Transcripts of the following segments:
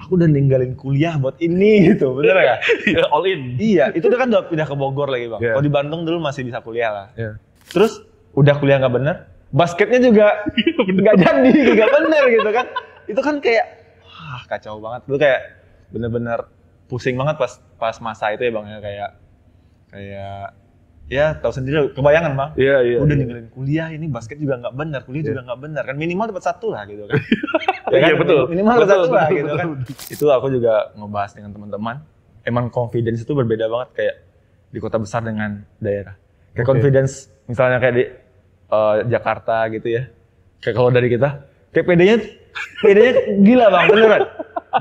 aku udah ninggalin kuliah buat ini gitu, bener gak? All in. Iya, itu kan udah pindah ke Bogor lagi bang. Yeah. Kalau di Bandung dulu masih bisa kuliah lah. Yeah. Terus udah kuliah nggak bener, basketnya juga nggak jadi, nggak bener gitu kan? Itu kan kayak, wah kacau banget. Dulu kayak bener-bener pusing banget pas masa itu ya bang ya, kayak ya tahu sendiri, kebayangan bang. Iya. Udah ninggalin kuliah, ini basket juga nggak bener, kuliah juga nggak bener kan, minimal dapat 1 lah gitu kan. Ya kan? Iya betul. Minimal dapat 1 lah gitu kan. Itu aku juga ngebahas dengan teman-teman. Emang confidence itu berbeda banget kayak di kota besar dengan daerah. Kayak confidence misalnya kayak di Jakarta gitu ya. Kayak kalau dari kita, kayak pedenya gila bang,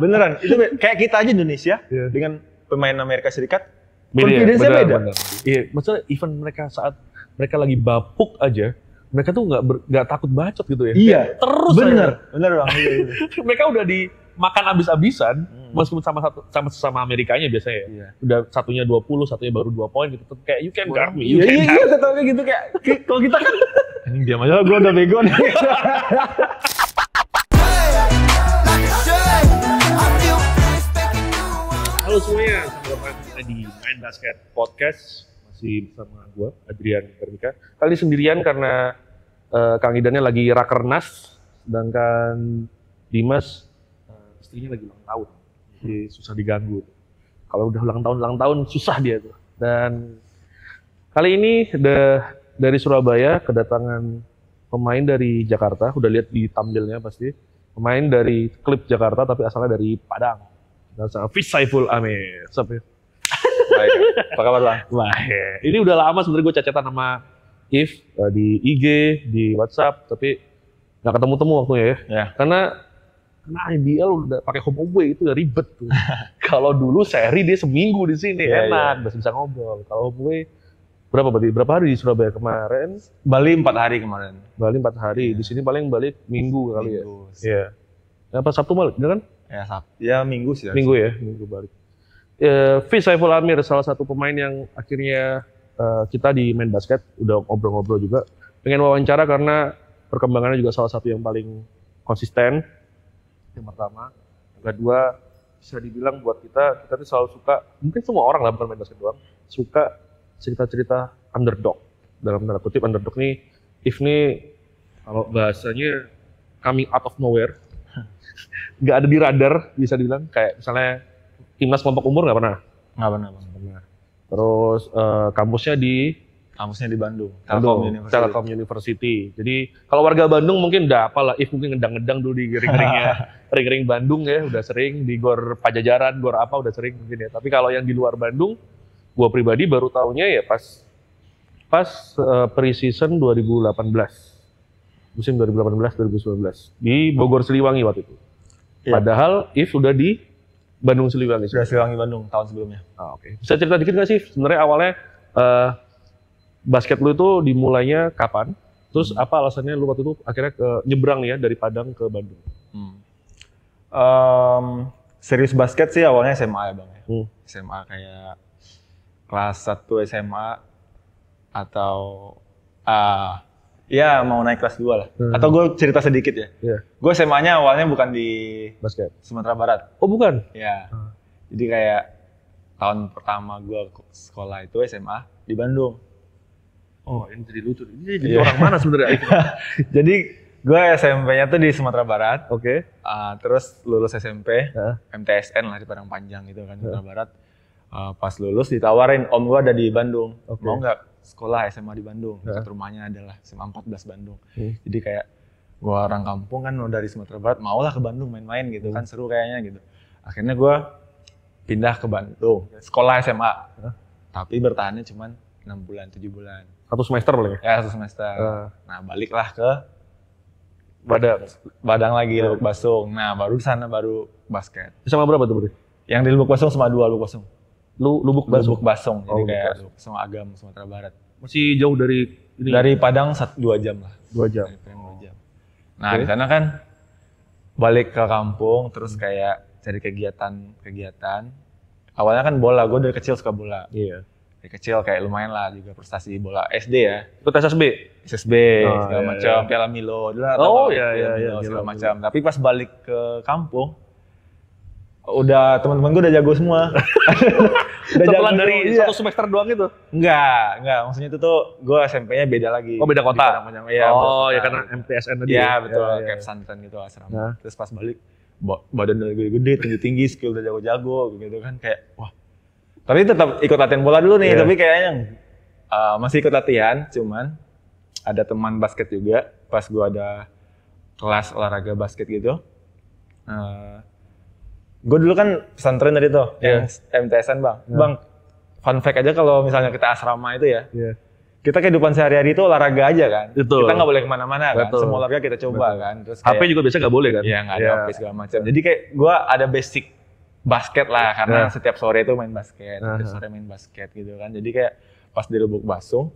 beneran. Itu kayak kita aja Indonesia dengan pemain Amerika Serikat. Confidence-nya beda. Iya, maksudnya even mereka saat mereka lagi bapuk aja, mereka tuh nggak takut bacot gitu ya. Iya. Terus bener bang. Iya. Mereka udah dimakan abis-abisan, meskipun sama sesama Amerikanya biasanya ya. Iya. Udah satunya 20, satunya baru 2 poin gitu. Kayak you can guard me. Iya, kata gitu kayak kalau kita kan anjing diam aja, gue udah bego nih. Halo semuanya, selamat datang di Main Basket Podcast. Masih bersama gue, Adrian Karmika. Kali ini sendirian karena Kang Idannya lagi rakernas, sedangkan Dimas istrinya lagi ulang tahun, jadi susah diganggu. Kalau udah ulang tahun susah dia tuh. Dan kali ini dari Surabaya kedatangan pemain dari Jakarta, udah lihat di thumbnailnya pasti. Pemain dari klub Jakarta tapi asalnya dari Padang. Dan sama Fish Saiful Amir. Sup ya? Baik, apa kabar bang? Baik. Ini udah lama sebenarnya gue cecetan sama If di IG, di WhatsApp, tapi nggak ketemu-temu waktunya ya. Ya. Karena IBL udah pakai home away itu udah ribet tuh. Kalau dulu seri dia seminggu di sini enak, masih bisa ngobrol. Kalau home away berapa hari di Surabaya kemarin? Bali 4 hari kemarin. Bali 4 hari. Di sini paling balik minggu kali ya. Iya. Apa Sabtu malam, kan? Ya Minggu sih. Minggu balik. Fish Saiful Amir salah satu pemain yang akhirnya kita di Main Basket udah ngobrol-ngobrol juga. Pengen wawancara karena perkembangannya juga salah satu yang paling konsisten. Yang pertama, yang kedua bisa dibilang buat kita tuh selalu suka, mungkin semua orang lah bukan main basket doang, suka cerita-cerita underdog. Dalam tanda kutip underdog nih, If nih kalau bahasanya coming out of nowhere, nggak ada di radar bisa dibilang, kayak misalnya timnas kelompok umur nggak pernah. Terus kampusnya di Bandung, Telkom University. Jadi kalau warga Bandung mungkin udah apalah, If mungkin ngedang-ngedang dulu di ring-ring Bandung ya, udah sering di Gor Pajajaran, Gor apa udah sering mungkin ya. Tapi kalau yang di luar Bandung, gua pribadi baru taunya ya pas pre-season 2018. Musim 2018-2019 di Bogor Siliwangi waktu itu. Iya. Padahal If sudah di Bandung Siliwangi. Sudah Siliwangi Bandung tahun sebelumnya. Oke. Bisa cerita dikit nggak sih sebenarnya awalnya basket lu itu dimulainya kapan? Terus apa alasannya lu waktu itu akhirnya nyebrang ya dari Padang ke Bandung? Serius basket sih awalnya SMA ya bang. SMA kayak kelas 1 SMA atau ya mau naik kelas 2 lah. Atau gue cerita sedikit ya. Gue SMA-nya awalnya bukan di basket Sumatera Barat. Oh bukan? Ya. Jadi kayak tahun pertama gue sekolah itu SMA di Bandung. Oh ini jadi lucu. Ini jadi orang mana sebenarnya? Jadi gue SMP-nya tuh di Sumatera Barat. Oke. Terus lulus SMP, MTSN lah di Padang Panjang gitu kan, Sumatera Barat. Pas lulus ditawarin, om gue ada di Bandung. Mau nggak sekolah SMA di Bandung? Dekat rumahnya adalah SMA 14 Bandung. Jadi kayak gue orang kampung kan dari Sumatera Barat, maulah ke Bandung main-main gitu kan, seru kayaknya gitu. Akhirnya gue pindah ke Bandung, sekolah SMA. Tapi bertahannya cuma 6 bulan, 7 bulan. 1 semester boleh? Ya 1 semester. Nah baliklah ke Badang lagi, Lubuk Basung. Nah baru di sana baru basket. SMA berapa tuh berarti? Yang di Lubuk Basung sama 2 Lubuk Basung. Lubuk Basung. Jadi kayak sama Agam, Sumatera Barat. Masih jauh dari ini? Dari Padang 2 jam lah. 2 jam. Nah di sana kan balik ke kampung, terus kayak cari kegiatan. Awalnya kan bola, gue dari kecil suka bola. Iya. Dari kecil kayak lumayan lah juga prestasi bola SD ya. Ikut SSB segala macam, Piala Milo. Iya. Segala macam. Tapi pas balik ke kampung, Udah teman-teman gue udah jago semua. Udah Setelah jago dari semua, satu semester doang itu? Enggak. Maksudnya itu tuh gue SMP-nya beda lagi. Oh, beda kota? Iya, oh, ya karena MTSN tadi. Iya, betul. Ya. Kayak pesantren gitu asrama. Terus pas balik, badan udah gede-gede, tinggi-tinggi, skill udah jago-jago gitu kan. Kayak, wah. Tapi tetap ikut latihan bola dulu nih. Tapi kayaknya masih ikut latihan, cuman ada teman basket juga. Pas gue ada kelas olahraga basket gitu. Gue dulu kan pesantren tadi tuh, yang MTSN bang. Bang, fun fact aja kalau misalnya kita asrama itu ya, kita kehidupan sehari-hari itu olahraga aja kan. Betul. Kita nggak boleh kemana-mana kan, semua olahraga kita coba kan. Terus HP juga biasanya nggak boleh kan? Iya, nggak ada HP segala macam. Jadi kayak gue ada basic basket lah, karena setiap sore itu main basket, setiap sore main basket gitu kan. Jadi kayak pas di Lubuk Basung,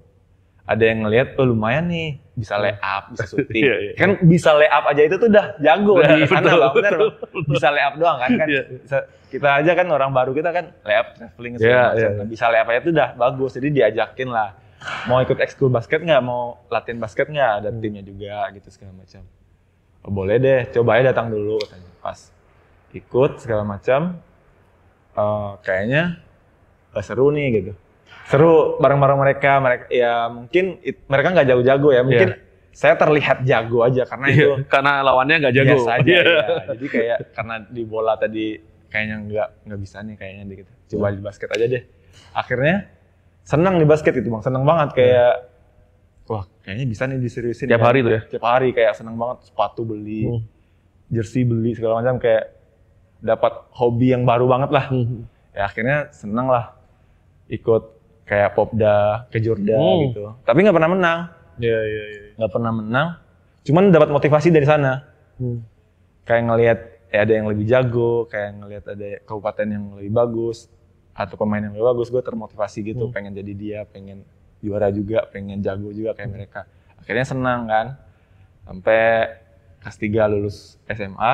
ada yang ngelihat, oh lumayan nih, bisa lay up, bisa shooting. Kan bisa lay up aja itu tuh udah jago di sana bang, bener bang. Bisa lay up doang kan, kita aja kan orang baru kita kan lay up, traveling segala macam. Bisa lay up aja itu udah bagus, jadi diajakin lah. Mau ikut ekskul basket nggak, mau latihan basket nggak, ada timnya juga gitu segala macam. Oh, boleh deh, coba aja datang dulu katanya. Pas ikut segala macam, kayaknya seru nih gitu. Seru bareng-bareng mereka ya mungkin mereka nggak jago-jago ya, mungkin saya terlihat jago aja karena itu karena lawannya nggak jago. Biasa aja ya. Jadi kayak karena di bola tadi kayaknya nggak bisa nih kayaknya gitu. Coba di basket aja deh. Akhirnya senang di basket itu bang, senang banget kayak wah kayaknya bisa nih diseriusin. Tiap hari tuh ya? Tiap hari kayak senang banget, sepatu beli, jersey beli segala macam, kayak dapat hobi yang baru banget lah. Ya akhirnya senang lah ikut kayak Popda, Kejurda gitu. Tapi nggak pernah menang. Iya. Nggak pernah menang. Cuman dapat motivasi dari sana. Kayak ngelihat ada yang lebih jago, kayak ngelihat ada kabupaten yang lebih bagus, atau pemain yang lebih bagus, gue termotivasi gitu. Pengen jadi dia, pengen juara juga, pengen jago juga kayak mereka. Akhirnya senang kan. Sampai kelas 3 lulus SMA.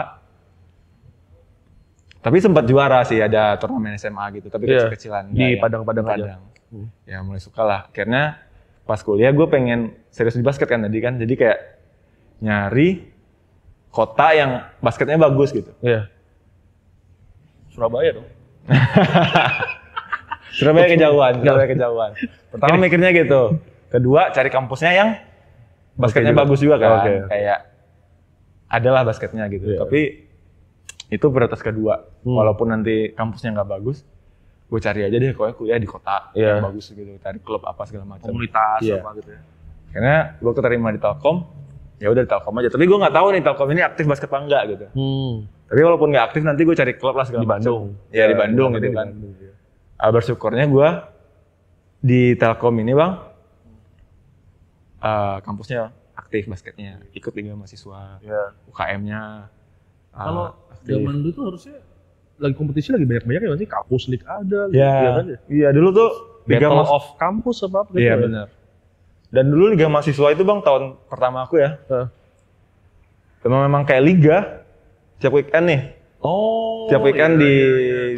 Tapi sempat juara sih, ada turnamen SMA gitu. Tapi kecil-kecilan. Di Padang-Padang aja. Ya mulai suka lah. Akhirnya pas kuliah gue pengen serius di basket kan tadi kan. Jadi kayak nyari kota yang basketnya bagus gitu. Iya. Surabaya dong. Surabaya kejauhan. Pertama mikirnya gitu. Kedua cari kampusnya yang basketnya bagus juga kan. Kayak adalah basketnya gitu. Tapi itu prioritas kedua. Walaupun nanti kampusnya nggak bagus, gue cari aja deh kuliah di kota yang bagus gitu, cari klub apa segala macam, komunitas apa gitu ya. Karena gue keterima di Telkom, ya udah di Telkom aja. Tapi gue nggak tahu nih Telkom ini aktif basket apa enggak gitu. Tapi walaupun nggak aktif nanti gue cari klub lah segala macam. Di Bandung. Ya di Bandung gitu kan. Bersyukurnya gue di Telkom ini bang, kampusnya aktif basketnya, ikut liga mahasiswa, UKM-nya. Kalau zaman dulu tuh harusnya lagi kompetisi lagi banyak-banyak ya sih, kampus league ada gitu, kan ya? Iya dulu tuh Battle of Campus apa gitu. Iya benar. Dan dulu liga mahasiswa itu bang tahun pertama aku ya. Memang kayak liga tiap weekend nih. Tiap weekend di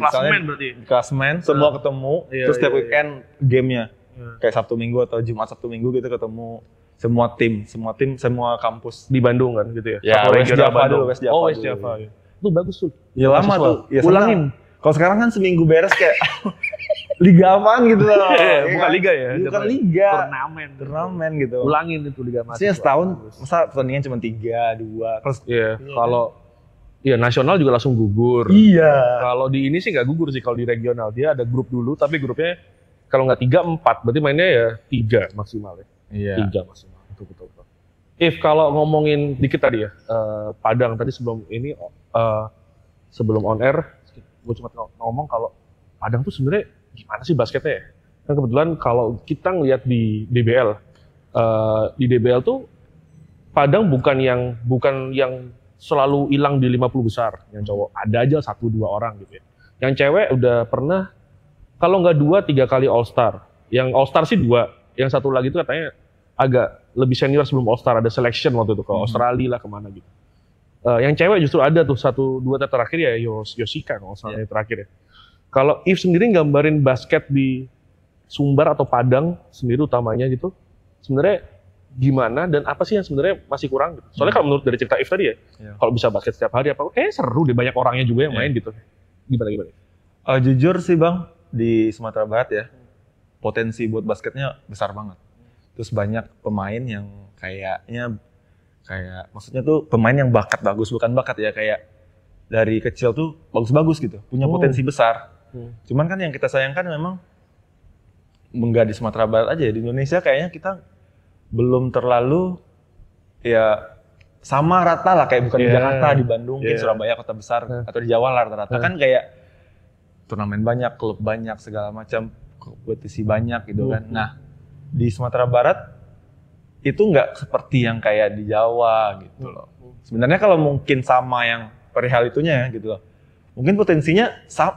klasemen berarti. Di klasemen semua ketemu. Terus tiap weekend gamenya kayak Sabtu Minggu atau Jumat Sabtu Minggu gitu ketemu semua tim, semua kampus di Bandung kan gitu ya. Ya West Java dulu, West Java. Itu bagus tuh. Ya lama tuh. Ya, ulangin. Kalau sekarang kan seminggu beres kayak liga apaan gitu loh. Bukan liga ya. Bukan liga. Turnamen gitu. Ulangin itu liga mahasiswa. Maksudnya setahun masa pertandingan cuma 3, 2. Terus kalau nasional juga langsung gugur. Iya. Kalau di ini sih nggak gugur sih, kalau di regional dia ada grup dulu, tapi grupnya kalau nggak 3, 4, berarti mainnya ya 3 maksimal ya. Iya. 3 maksimal. Betul. If kalau ngomongin dikit tadi ya, Padang tadi sebelum ini sebelum on air, gue cuma ngomong kalau Padang tuh sebenarnya gimana sih basketnya ya? Kan kebetulan kalau kita ngeliat di DBL tuh Padang bukan yang selalu hilang di 50 besar yang cowok, ada aja 1-2 orang gitu ya. Yang cewek udah pernah kalau nggak 2-3 kali All Star. Yang All Star sih 2, yang satu lagi itu katanya agak lebih senior sebelum All Star, ada selection waktu itu ke Australia lah kemana gitu. Yang cewek justru ada tuh 1-2 terakhir ya Yoshika kalau salah terakhir ya. Kalau If sendiri gambarin basket di Sumbar atau Padang sendiri utamanya gitu, sebenarnya gimana dan apa sih yang sebenarnya masih kurang gitu? Soalnya kalau menurut dari cerita If tadi ya, kalau bisa basket setiap hari apa, seru deh, banyak orangnya juga yang main gitu. Gimana? Jujur sih Bang, di Sumatera Barat ya, potensi buat basketnya besar banget. Terus banyak pemain yang maksudnya tuh pemain yang bakat bagus, bukan bakat ya, kayak dari kecil tuh bagus-bagus gitu, punya potensi besar. Cuman kan yang kita sayangkan memang nggak di Sumatera Barat aja, di Indonesia kayaknya kita belum terlalu ya sama rata lah, kayak bukan di Jakarta, di Bandung, mungkin Surabaya kota besar, atau di Jawa lah rata-rata kan kayak turnamen banyak, klub banyak, segala macam, kompetisi banyak gitu kan. Nah, di Sumatera Barat itu nggak seperti yang kayak di Jawa gitu loh. Sebenarnya kalau mungkin sama yang perihal itunya ya gitu loh. Mungkin potensinya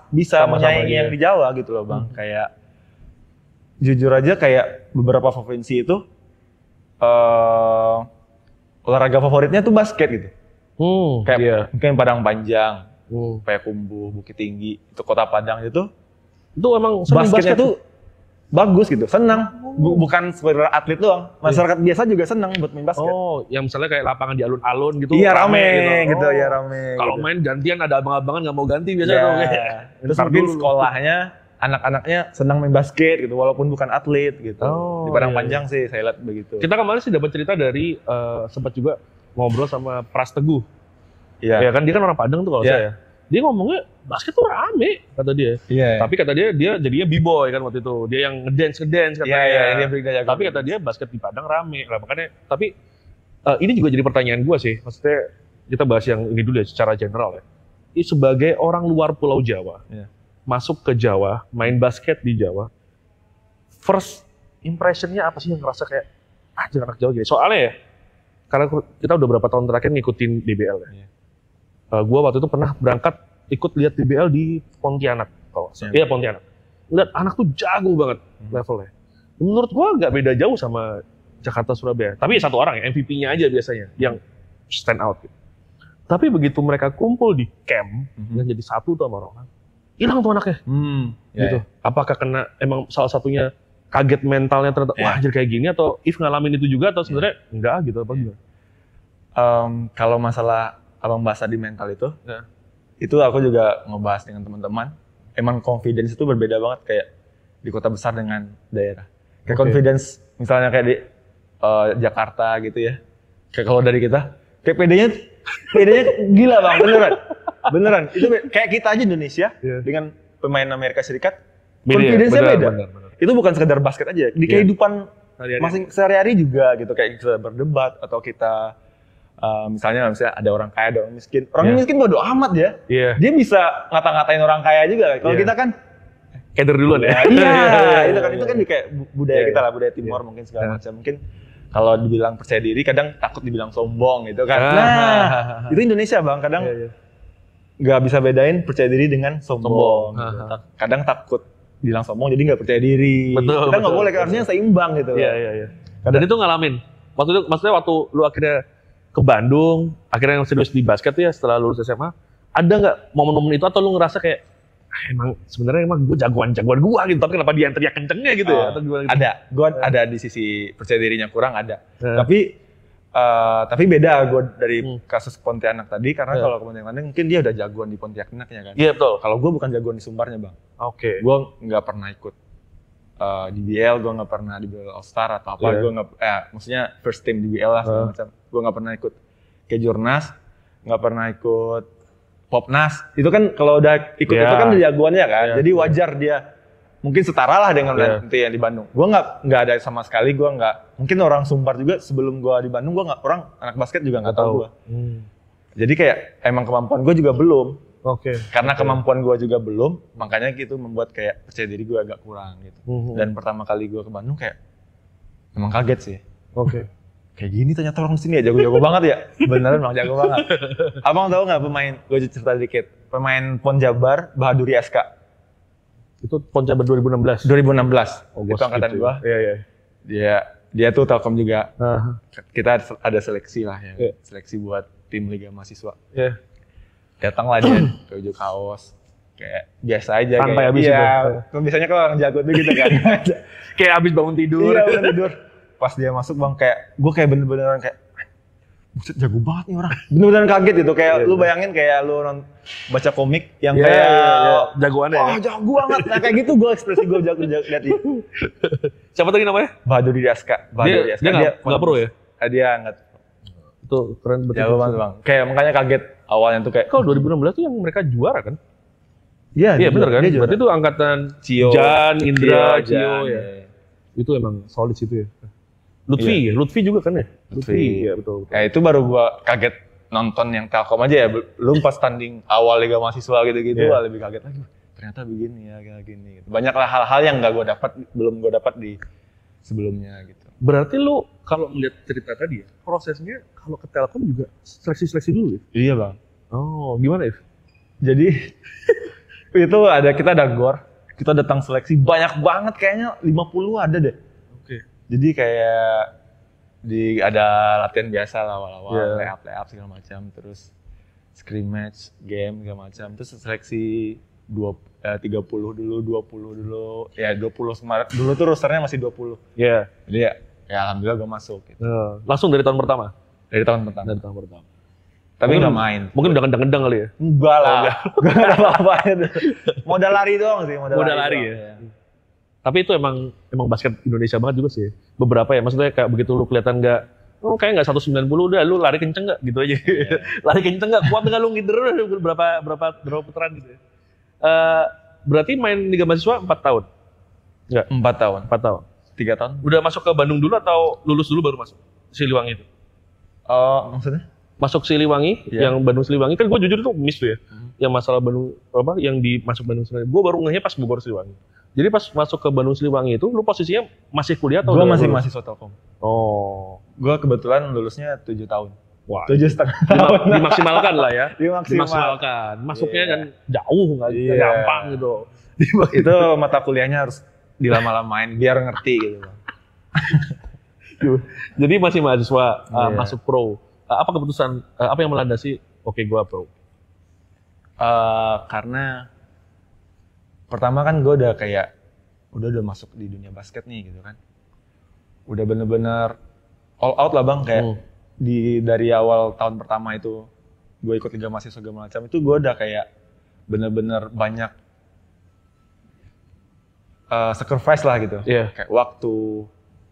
bisa menyaingi yang di Jawa gitu loh Bang. Kayak jujur aja kayak beberapa provinsi itu olahraga favoritnya tuh basket gitu. Kayak mungkin Padang Panjang, Payakumbuh, Bukit Tinggi, itu Kota Padang itu emang basketnya tuh bagus gitu, senang. Bukan sekedar atlet doang, masyarakat biasa juga senang buat main basket. Oh, yang misalnya kayak lapangan di alun-alun gitu. Iya rame gitu, ya rame. Kalau gitu. main gantian ada abang-abangan nggak mau ganti biasanya tuh. Terus mungkin sekolahnya anak-anaknya senang main basket gitu, walaupun bukan atlet gitu. Di Padang Panjang sih saya lihat begitu. Kita kemarin sih dapat cerita dari sempat juga ngobrol sama Pras Teguh. Iya. Ya kan dia kan orang Padang tuh kalau saya. Dia ngomongnya basket tuh rame kata dia. Tapi kata dia jadinya b-boy kan waktu itu. Dia yang ngedance katanya. Tapi kata dia basket di Padang rame. Lah makanya tapi ini juga jadi pertanyaan gua sih. Maksudnya kita bahas yang ini dulu ya secara general ya. Ini sebagai orang luar Pulau Jawa. Masuk ke Jawa, main basket di Jawa. First impression-nya apa sih yang ngerasa kayak anak Jawa gini. Soalnya ya karena kita udah berapa tahun terakhir ngikutin DBL ya. Gue waktu itu pernah berangkat ikut lihat DBL di Pontianak. Iya Pontianak. Lihat anak tuh jago banget levelnya. Menurut gue nggak beda jauh sama Jakarta Surabaya. Tapi satu orang ya MVP-nya aja biasanya yang stand out. Gitu. Tapi begitu mereka kumpul di camp yang jadi satu tuh sama orang, hilang tuh anaknya. Gitu. Apakah kena emang salah satunya kaget mentalnya ternyata wah jadi kayak gini atau if ngalamin itu juga atau sebenarnya enggak gitu apa gimana? Kalau masalah abang bahasa di mental itu aku juga ngebahas dengan teman-teman. Emang confidence itu berbeda banget kayak di kota besar dengan daerah. Kayak confidence misalnya kayak di Jakarta gitu ya. Kayak kalau dari kita, kayak PD-nya gila Bang, beneran. Itu kayak kita aja Indonesia dengan pemain Amerika Serikat, confidence-nya beda. Bener. Itu bukan sekedar basket aja, di kehidupan sehari-hari juga gitu, kayak kita berdebat atau kita misalnya ada orang kaya, ada orang miskin. Orang miskin bodo amat ya. Dia bisa ngata-ngatain orang kaya juga. Kalau kita kan keder duluan ya. Itu kan kayak budaya kita lah, budaya Timur mungkin segala macam. Mungkin kalau dibilang percaya diri, kadang takut dibilang sombong gitu kan. Itu Indonesia Bang, kadang nggak bisa bedain percaya diri dengan sombong. Gitu. Kadang takut bilang sombong jadi nggak percaya diri. Kita nggak boleh, harusnya seimbang gitu. Dan itu ngalamin. Maksudnya waktu lu akhirnya ke Bandung, akhirnya yang serius di basket ya setelah lulus SMA, ada nggak momen-momen itu atau lu ngerasa kayak emang sebenarnya gue jagoan gue gitu, tapi kenapa dia yang teriak kencengnya gitu ya? Atau gimana gitu? Ada, gue ada di sisi percaya dirinya kurang ada, tapi beda gue dari kasus Pontianak tadi karena kalau ke Pontianak mungkin dia udah jagoan di Pontianaknya kan? Iya betul. Kalau gue bukan jagoan di Sumbarnya Bang. Gue nggak pernah ikut di BL, gue nggak pernah di BL All Star atau apa, gue nggak, maksudnya first team di BL lah segala macam. Gue nggak pernah ikut Kejurnas, nggak pernah ikut Popnas. Itu kan kalau udah ikut itu kan jagoannya kan, jadi wajar dia mungkin setara lah dengan nanti yang di Bandung. Gue nggak ada sama sekali, gue nggak, mungkin orang Sumbar juga sebelum gue di Bandung, gue nggak, orang anak basket juga nggak tahu gue. Jadi kayak emang kemampuan gue juga belum. Karena kemampuan gue juga belum, makanya gitu membuat kayak percaya diri gue agak kurang gitu. Dan pertama kali gue ke Bandung kayak emang kaget sih. Kayak gini ternyata orang sini ya jago-jago banget ya. Beneran Bang, jago banget. Abang tahu nggak pemain? Gue cerita dikit. Pemain Pon Jabar, Bahaduri SK. Itu Pon Jabar 2016. 2016. Itu angkatan gue. Dia tuh Telkom juga. Kita ada seleksi lah ya. Seleksi buat tim Liga Mahasiswa. Datanglah dia ke baju kaos kayak biasa aja santai kayak abis itu. Biasanya kalau orang jago tuh gitu kan. Kayak abis bangun tidur. Iya, bangun tidur. Pas dia masuk Bang, kayak gue kayak bener-beneran kayak buset jago banget nih orang. Bener-bener kaget gitu, kayak lu bayangin kayak lu baca komik yang kayak jagoannya. Wah, jago banget. Nah, kayak gitu gue ekspresi gue jago lihat itu. Siapa tadi namanya? Bahadur Diaska. Dia nggak pro ya? Dia nggak. Itu keren betul. Jago banget bang. Kayak makanya kaget awalnya tuh kayak. Kalau 2016 tuh yang mereka juara kan? Iya bener kan? Berarti itu angkatan Cio, Jan, Indra, Cio Jan, ya. Itu emang solid situ ya. Lutfi, Lutfi juga kan ya? Lutfi, ya betul. Itu baru gua kaget nonton yang Telkom aja ya. Belum pas tanding awal Liga Mahasiswa gitu-gitu, lebih kaget lagi. Ternyata begini ya, kayak gini. Gitu. Banyaklah hal-hal yang belum gua dapat di sebelumnya gitu. Berarti lu kalau melihat cerita tadi ya, prosesnya kalau ke Telkom juga seleksi dulu ya? Iya bang. Oh, gimana ya? Jadi itu kita ada gor, kita datang seleksi banyak banget kayaknya 50 ada deh. Oke. Jadi kayak ada latihan biasa lah awal-awal, layup segala macam, terus scrimmage, game segala macam, terus seleksi 30 dulu, 20 dulu, ya 20 Maret dulu tuh rosternya masih 20. Iya. Jadi ya alhamdulillah gue masuk. Gitu. Langsung dari tahun pertama? Dari tahun pertama. Tapi nggak main. Mungkin udah kendang-kendang kali ya? Enggak lah. Gak ada apa-apanya. Modal lari doang sih. Modal lari ya? Tapi itu emang basket Indonesia banget juga sih. Beberapa ya, maksudnya kayak begitu lu kelihatan kayak nggak 190 udah, lu lari kenceng nggak gitu aja. Lari kenceng nggak, kuat nggak lu ngider berapa putaran gitu ya. Berarti main Liga Mahasiswa 4 tahun? Enggak? 4 tahun. 3 tahun. Udah masuk ke Bandung dulu atau lulus dulu baru masuk? Siliwangi itu? Maksudnya? Masuk Siliwangi, yang Bandung Siliwangi, kan gue jujur tuh miss tuh ya. Yang masalah Bandung, yang masuk Bandung Siliwangi. Gue baru ngehnya pas Bogor Siliwangi. Jadi pas masuk ke Bandung Siliwangi itu, lu posisinya masih kuliah atau? Gue masih mahasiswa Telkom. Oh. Gue kebetulan lulusnya 7 tahun. Wah. 7,5 tahun. Dimaksimalkan lah ya. Dimaksimalkan. Masuknya kan jauh, nggak gampang gitu. Itu mata kuliahnya harus dilama-lamain biar ngerti gitu. Jadi masih mahasiswa, masuk pro. Apa keputusan, apa yang melandasi oke gue pro? Karena pertama kan gue udah masuk di dunia basket nih gitu kan. Udah bener-bener all out lah bang, kayak dari awal tahun pertama itu gue ikut Liga Mahasiswa segala macam itu gue udah kayak bener-bener banyak sacrifice lah gitu. Kayak waktu,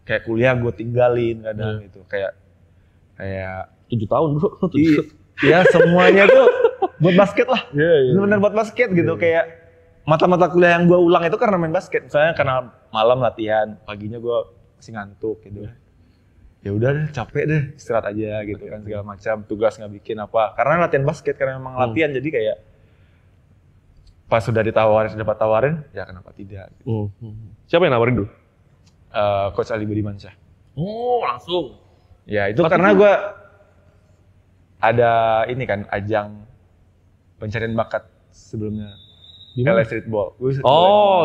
kayak kuliah gue tinggalin kadang gitu, kayak 7 tahun bro. Iya semuanya tuh buat basket lah. Bener-bener buat basket gitu. Kayak mata-mata kuliah yang gue ulang itu karena main basket. Misalnya karena malam latihan, paginya gue masih ngantuk gitu. Ya udah deh, capek deh, istirahat aja gitu kan segala macam. Tugas nggak bikin apa. Karena latihan basket, karena memang latihan jadi kayak pas sudah dapat tawarin, ya kenapa tidak? Gitu. Siapa yang nawarin dulu? Coach Ali Budimansyah. Oh langsung. Ya itu karena gue ada ini kan ajang pencarian bakat sebelumnya. LA Streetball.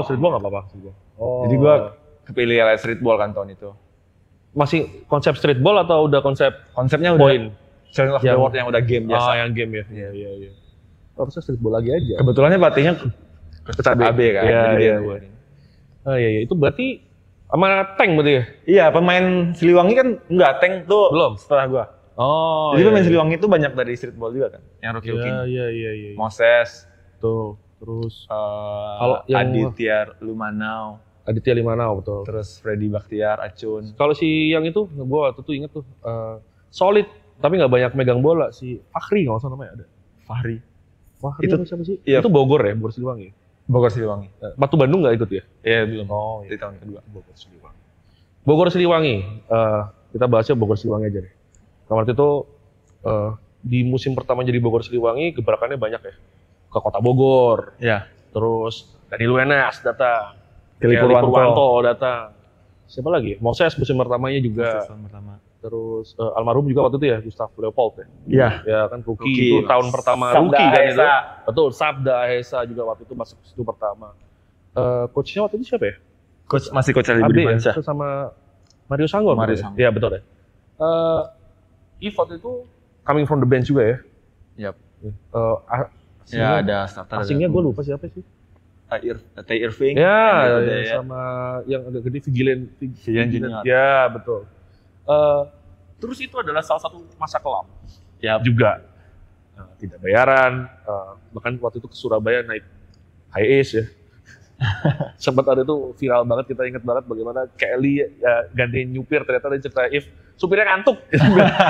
Streetball nggak apa-apa. Jadi gue kepilih LA Streetball kan tahun itu. Masih konsep streetball atau udah konsepnya udah Challenge of the World yang udah game biasa. Yang game ya. Iya. Harusnya streetball lagi aja. Kebetulannya pelatihnya Coach AB kan. Jadi dia Iya. Itu berarti sama Tank berarti ya? Iya, pemain Siliwangi kan enggak, Tank tuh belum setelah gua. Jadi pemain Siliwangi itu banyak dari streetball juga kan. Yang rookie-rookie. Iya. Moses. Tuh, terus kalau Aditya Limanau, betul. Terus Freddy Bakhtiar, Acun. Kalau si yang itu, gua waktu itu inget tuh solid tapi nggak banyak megang bola, si Fakhri nggak usah namanya ada. Fahri itu siapa sih? Iya. Itu Bogor ya, Bogor Siliwangi. Bogor Siliwangi. Batu Bandung nggak ikut ya? Iya belum. Di tahun kedua. Bogor Siliwangi. Kita bahasnya Bogor Siliwangi aja deh. Karena waktu itu di musim pertama jadi Bogor Siliwangi gebrakannya banyak ya. Ke Kota Bogor. Iya. Terus Dani Luenas datang. Kelly Purwanto datang. Siapa lagi? Moses musim pertamanya juga. Terus almarhum juga waktu itu ya, Gustav Leopold ya. Iya. Ya kan rookie itu tahun pertama rookie kan itu. Betul, Sabda Hesa juga waktu itu masuk situ pertama. Coachnya waktu itu siapa ya? Masih Coach Ali Budimansyah. Itu sama Mario Sanggor. Iya betul ya. Waktu itu coming from the bench juga ya. Yap. Ada starter. Asingnya gue lupa siapa sih. Tay Irving. Ya, sama yang agak gede Vigilant Junior. Ya betul. Terus itu adalah salah satu masa kelam. Ya. Juga tidak bayaran, bahkan waktu itu ke Surabaya naik high ace ya. Sempat ada tuh viral banget, kita ingat banget bagaimana Kelly ya, gantiin nyupir, ternyata dia cerita If supirnya ngantuk.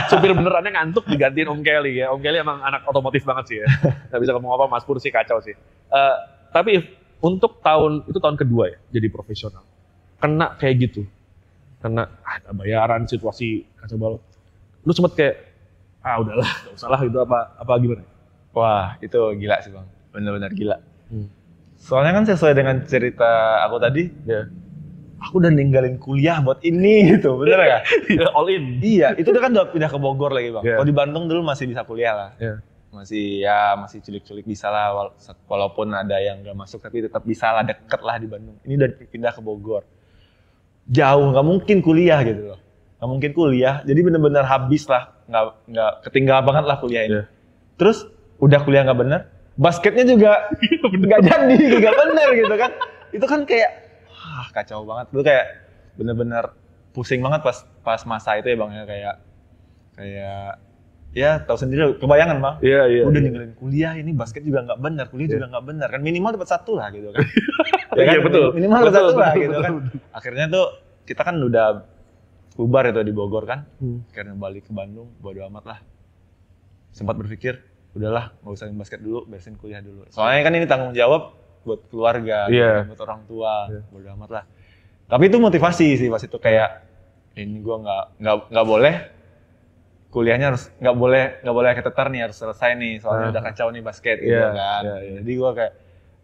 Supir benerannya ngantuk digantiin Om Kelly ya. Om Kelly emang anak otomotif banget sih ya. Nggak bisa ngomong apa, Mas Pur sih kacau sih. Tapi If, untuk tahun kedua ya jadi profesional, kena kayak gitu, kena ada bayaran, situasi kacau banget. Lu sempet kayak udahlah, nggak usah lah gitu apa gimana? Wah, itu gila sih Bang, benar-benar gila. Soalnya kan sesuai dengan cerita aku tadi, aku udah ninggalin kuliah buat ini gitu, bener gak? All in. Iya, itu kan udah pindah ke Bogor lagi Bang. Kalau di Bandung dulu masih bisa kuliah lah. Masih culik-culik bisa lah, walaupun ada yang gak masuk tapi tetap bisa lah, deket lah di Bandung. Ini udah pindah ke Bogor. Jauh, gak mungkin kuliah gitu loh. Gak mungkin kuliah, jadi bener-bener habis lah, nggak ketinggalan banget lah kuliah ini. Terus udah kuliah nggak bener, basketnya juga nggak jadi, nggak bener gitu kan. Itu kan kayak, kacau banget. Itu kayak bener-bener pusing banget pas masa itu ya Bang ya, kayak ya tahu sendiri, kebayangan Bang. Iya. Udah ninggalin kuliah, ini basket juga nggak bener, kuliah juga nggak bener kan, minimal dapat 1 lah gitu kan. Ya kan? Iya betul. Minimal dapat 1 lah gitu kan. Akhirnya tuh kita kan udah bubar itu di Bogor kan, karena balik ke Bandung, bodo amat lah. Sempat berpikir, udahlah nggak usah main basket dulu, beresin kuliah dulu. Soalnya kan ini tanggung jawab buat keluarga, buat orang tua, bodo amat lah. Tapi itu motivasi sih pas itu, kayak ini gue nggak boleh, kuliahnya harus nggak boleh keteter nih, harus selesai nih, soalnya udah kacau nih basket gitu kan. Jadi gue kayak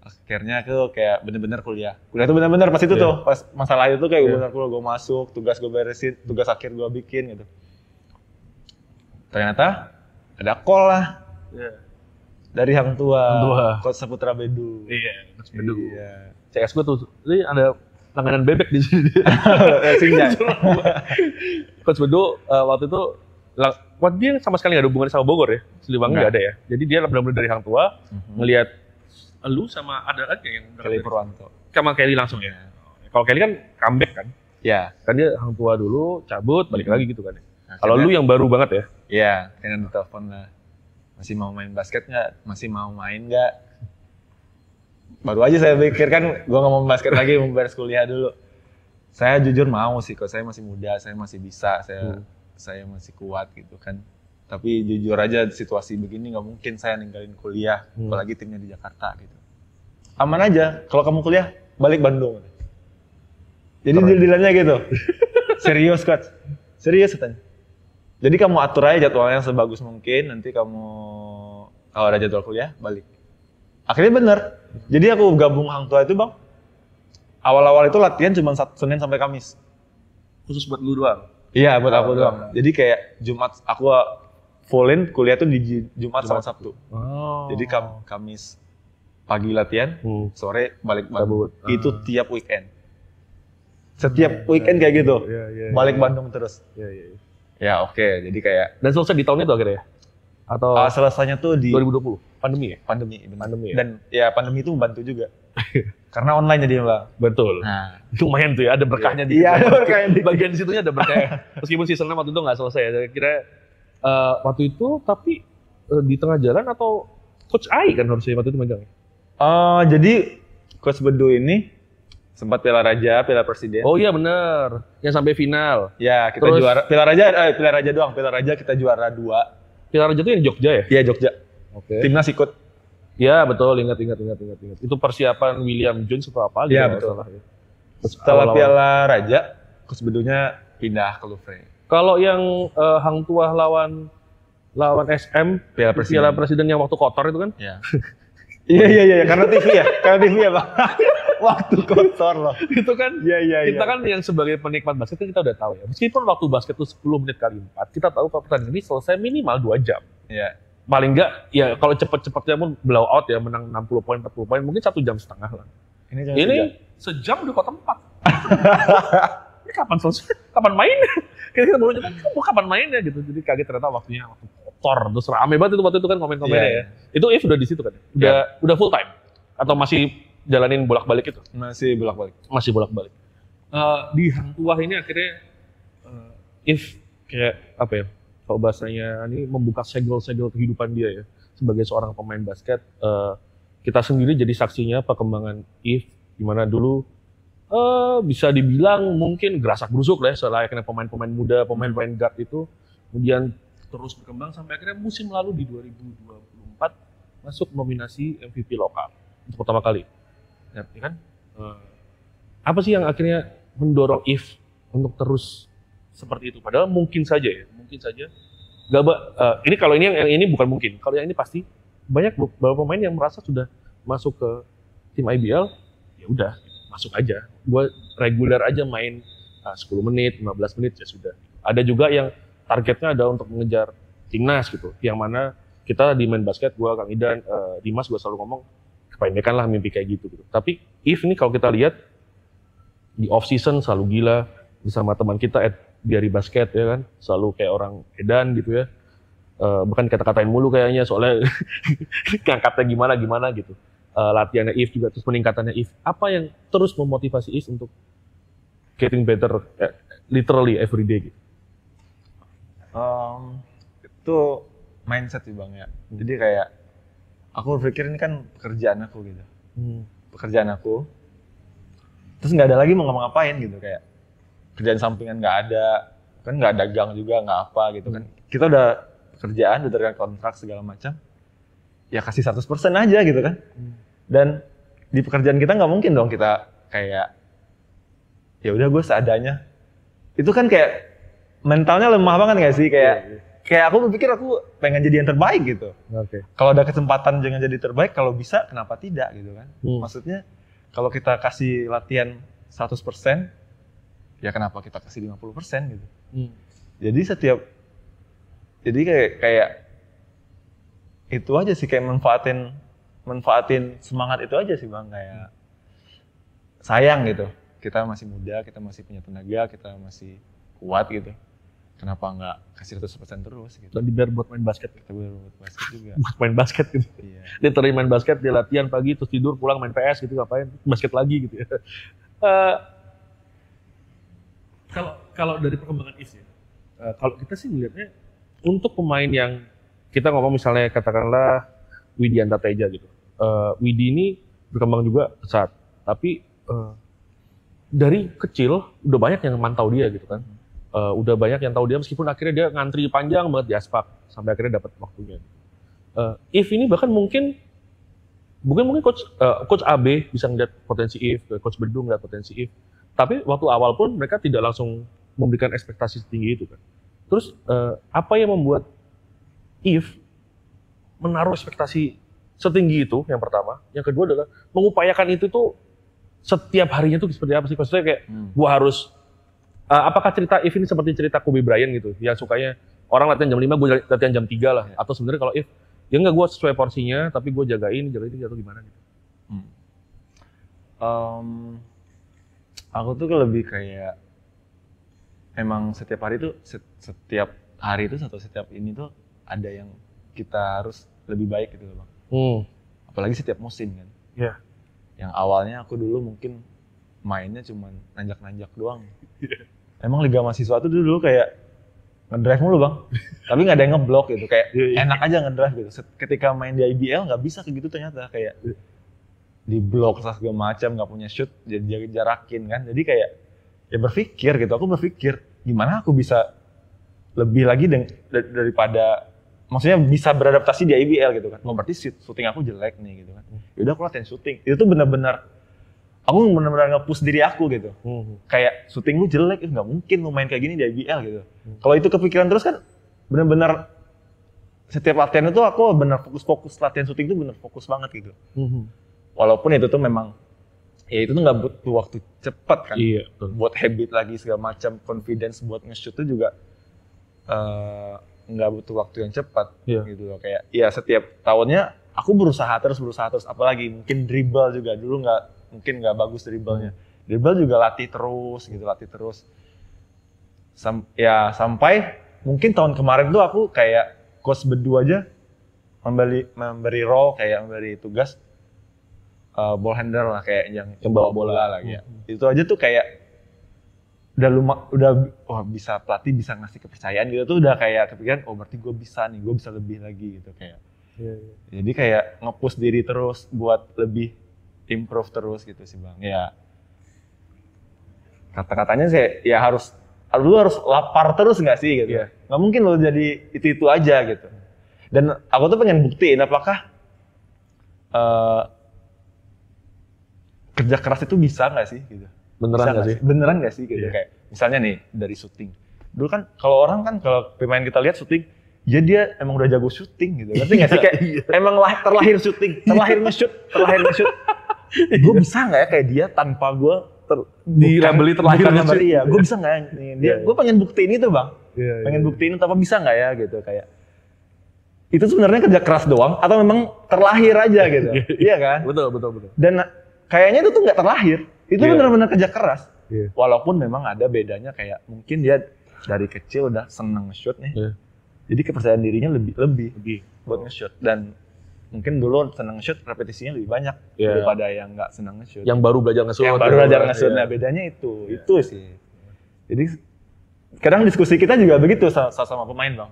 akhirnya tuh kayak bener-bener kuliah tuh bener-bener pas itu tuh, pas masalah itu kayak bener-bener gue masuk, tugas gue beresin, tugas akhir gue bikin gitu. Ternyata ada call lah dari Hang Tua, Coach Saputra Bedu. Coach Bedu. CS gue tuh, ini ada langganan bebek di sini. Coach Bedu waktu itu, dia sama sekali nggak ada hubungan sama Bogor ya, Siliwangi nggak ada ya. Jadi dia benar-benar dari Hang Tua ngelihat lu sama ada lagi yang Kelly Purwanto. Sama Kelly langsung ya. Kalau Kelly kan comeback kan? Iya. Kan dia Hang Tua dulu, cabut, balik lagi gitu kan. Kalau lu yang baru banget ya? Iya, kayaknya ditelepon lah. Masih mau main basket nggak? Masih mau main nggak? Baru aja saya pikir kan, gue nggak mau basket lagi, mau beres kuliah dulu. Saya jujur mau sih, kok saya masih muda, saya masih bisa, saya masih kuat gitu kan. Tapi jujur aja situasi begini nggak mungkin saya ninggalin kuliah, apalagi timnya di Jakarta gitu. Aman aja, kalau kamu kuliah balik Bandung. Jadi deal-dealannya gitu. Serius Coach, serius katanya. Jadi kamu atur aja jadwalnya sebagus mungkin, nanti kamu kalau ada jadwal kuliah balik. Akhirnya bener. Jadi aku gabung Hang Tua itu Bang. Awal-awal itu latihan cuma Senin sampai Kamis. Khusus buat lu doang? Iya, buat aku doang. Jadi kayak Jumat aku fullin kuliah tuh di Jumat sama Sabtu. Jadi Kamis pagi latihan, sore balik Bandung. Itu tiap weekend. Setiap weekend kayak gitu. Balik Bandung terus. Ya oke, jadi kayak. Dan selesai di tahun itu akhirnya? Atau selesainya tuh di 2020? Pandemi ya? Pandemi ya? Dan ya pandemi itu membantu juga. Karena online jadi Bang. Betul. Nah, lumayan tuh ya, ada berkahnya di ada berkahnya di bagian situnya ada berkahnya. Meskipun seasonnya waktu itu nggak selesai ya. Saya kira waktu itu tapi di tengah jalan atau Coach Ai kan harusnya waktu itu megang. Jadi Coach Bedu ini sempat Piala Raja, Piala Presiden. Oh iya benar. Yang sampai final. Ya, kita juara Piala Raja doang. Piala Raja kita juara 2. Piala Raja itu yang Jogja ya? Iya, Jogja. Oke. Timnas ikut. Iya betul, ingat. Itu persiapan William Jones atau apa? Iya betul. Salah, ya. Setelah Piala Raja, Coach Bedunya pindah ke Louvre. Kalau yang Hang Tua lawan SM Piala Presiden yang waktu kotor itu kan? Iya. Iya, karena TV ya Bang. Waktu kotor loh. Itu kan. Iya. Kita kan yang sebagai penikmat basket kan kita udah tahu ya. Meskipun waktu basket itu 10 menit kali 4, kita tahu kalau pertandingan ini selesai minimal 2 jam. Iya. Paling enggak ya kalau cepet-cepetnya pun blow out ya, menang 60 poin, 40 poin, mungkin 1 jam setengah lah. Ini sejam di kota 4. Ini kapan selesai? Kapan main? Kita baru nyoba, kapan mainnya gitu. Jadi kaget ternyata waktunya waktu kotor. Terus rame banget itu waktu itu kan komen-komennya ya. Itu If udah di situ kan? Udah full time? Atau masih jalanin bolak-balik itu? Masih bolak-balik. Masih bolak-balik. Di Hang Tuah ini akhirnya If kayak apa ya? Kalau bahasanya ini membuka segel-segel kehidupan dia ya sebagai seorang pemain basket. Kita sendiri jadi saksinya perkembangan If, dimana dulu bisa dibilang mungkin gerasak-gerusuk lah selayaknya pemain-pemain muda, pemain-pemain guard itu, kemudian terus berkembang sampai akhirnya musim lalu di 2024 masuk nominasi MVP lokal untuk pertama kali. Ya kan? Apa sih yang akhirnya mendorong If untuk terus seperti itu? Padahal mungkin saja ini kalau ini yang ini bukan mungkin. Kalau yang ini pasti banyak beberapa pemain yang merasa sudah masuk ke tim IBL, ya udah masuk aja. Gue reguler aja main 10 menit, 15 menit ya sudah. Ada juga yang targetnya ada untuk mengejar timnas gitu. Yang mana kita di main basket, gue, Kang Idan, Dimas, gue selalu ngomong kependekan lah mimpi kayak gitu. Tapi If ini kalau kita lihat di off season selalu gila bersama teman kita Biari Basket ya kan, selalu kayak orang edan gitu ya. Bukan kata-katain mulu kayaknya soalnya ngangkatnya gimana gitu. Latihannya If juga, terus peningkatannya If. Apa yang terus memotivasi If untuk getting better literally every day gitu? Itu mindset sih Bang ya. Jadi kayak aku berpikir ini kan pekerjaan aku gitu. Pekerjaan aku. Terus nggak ada lagi mau ngapain gitu, kayak kerjaan sampingan nggak ada, kan nggak dagang juga, nggak apa gitu kan. Kita udah pekerjaan, udah dengan kontrak segala macam, ya kasih 100% aja gitu kan. Dan di pekerjaan kita nggak mungkin dong kita kayak ya udah gue seadanya. Itu kan kayak mentalnya lemah banget nggak sih, kayak aku berpikir aku pengen jadi yang terbaik gitu. Kalau ada kesempatan jangan jadi terbaik, kalau bisa kenapa tidak gitu kan. Maksudnya kalau kita kasih latihan 100%, ya kenapa kita kasih 50% gitu. Jadi kayak itu aja sih, kayak manfaatin semangat itu aja sih Bang, kayak sayang gitu. Kita masih muda, kita masih punya tenaga, kita masih kuat gitu. Kenapa nggak kasih 100% terus gitu. Dan dibiar buat main basket. Kita biar buat basket juga. Buat main basket gitu. Iya. Dia terus main basket, dia latihan pagi, terus tidur, pulang main PS gitu, ngapain? Basket lagi gitu ya. Kalau dari perkembangan If ya, kalau kita sih melihatnya untuk pemain yang kita ngomong misalnya katakanlah Widianta Teja gitu. Widi ini berkembang juga pesat, tapi dari kecil udah banyak yang mantau dia gitu kan. Udah banyak yang tahu dia meskipun akhirnya dia ngantri panjang banget di Aspak sampai akhirnya dapat waktunya. If ini bahkan mungkin coach AB bisa ngeliat potensi If, coach Bedung ngeliat potensi If. Tapi waktu awal pun mereka tidak langsung memberikan ekspektasi setinggi itu kan. Terus apa yang membuat If menaruh ekspektasi setinggi itu yang pertama. Yang kedua adalah mengupayakan itu tuh setiap harinya tuh seperti apa sih? Maksudnya kayak gua harus apakah cerita If ini seperti cerita Kobe Bryant gitu, yang sukanya orang latihan jam 5, gue latihan jam 3 lah. Atau sebenarnya kalau If, ya enggak, gue sesuai porsinya, tapi gue jagain atau gimana gitu. Aku tuh lebih kayak, emang setiap hari itu atau setiap ini tuh ada yang kita harus lebih baik gitu loh Bang. Apalagi setiap musim kan. Iya. Yang awalnya aku dulu mungkin mainnya cuman nanjak-nanjak doang. Emang Liga Mahasiswa tuh dulu kayak ngedrive mulu Bang, tapi nggak ada yang ngeblok gitu, kayak enak aja ngedrive gitu. Ketika main di IBL nggak bisa kayak gitu ternyata, kayak di blok segala macam, nggak punya shoot, jadi jarakin kan. Jadi kayak ya berpikir gitu, aku berpikir gimana aku bisa lebih lagi daripada, maksudnya bisa beradaptasi di IBL gitu kan. Oh berarti shooting aku jelek nih gitu kan. Yaudah aku latihan shooting. Itu tuh benar-benar aku benar-benar nge-push diri aku gitu. Kayak shooting lu jelek, nggak mungkin lu main kayak gini di IBL gitu. Kalau itu kepikiran terus kan, benar-benar setiap latihan itu aku benar fokus latihan shooting itu benar fokus banget gitu. Walaupun itu tuh memang, ya itu tuh nggak butuh waktu cepat kan. Iya, betul. Buat habit lagi segala macam, confidence buat nge-shoot itu juga nggak butuh waktu yang cepat gitu loh. Kayak ya setiap tahunnya aku berusaha terus, apalagi mungkin dribble juga dulu mungkin nggak bagus dribblenya. Dribble juga latih terus. Sampai mungkin tahun kemarin tuh aku kayak coach Bedu aja memberi role, kayak memberi tugas ball handler lah, kayak yang bawa bola lah ya. Itu aja tuh kayak wah bisa pelatih bisa ngasih kepercayaan gitu tuh udah kayak kepikiran berarti gue bisa nih, gue bisa lebih lagi gitu kayak. Jadi kayak nge-push diri terus buat lebih improve terus gitu sih Bang. Ya kata-katanya sih ya lu harus lapar terus nggak sih gitu. Nggak mungkin lo jadi itu aja gitu. Dan aku tuh pengen buktiin apakah kerja keras itu bisa nggak sih gitu. Beneran nggak sih gitu. Kayak misalnya nih dari syuting. Dulu kan kalau pemain kita lihat syuting, ya dia emang udah jago syuting gitu. Ngerti nggak sih kayak emang terlahir syuting, terlahir nge-shoot. Gue bisa nggak ya kayak dia tanpa gue dilabeli terlahir nge-shoot? Iya, gue bisa nggak ya? Gue pengen buktiin itu Bang. Pengen buktiin itu apa bisa nggak ya gitu kayak. Itu sebenarnya kerja keras doang atau memang terlahir aja gitu. Iya kan? Betul. Dan kayaknya itu tuh nggak terlahir. Itu benar-benar kerja keras. Walaupun memang ada bedanya kayak mungkin dia dari kecil udah seneng nge-shoot nih. Jadi kepercayaan dirinya lebih buat nge-shoot. Dan mungkin dulu seneng nge-shoot repetisinya lebih banyak daripada yang nggak seneng nge-shoot. Yang baru belajar nge-shoot. Nah bedanya itu sih. Jadi kadang diskusi kita juga begitu sama pemain Bang.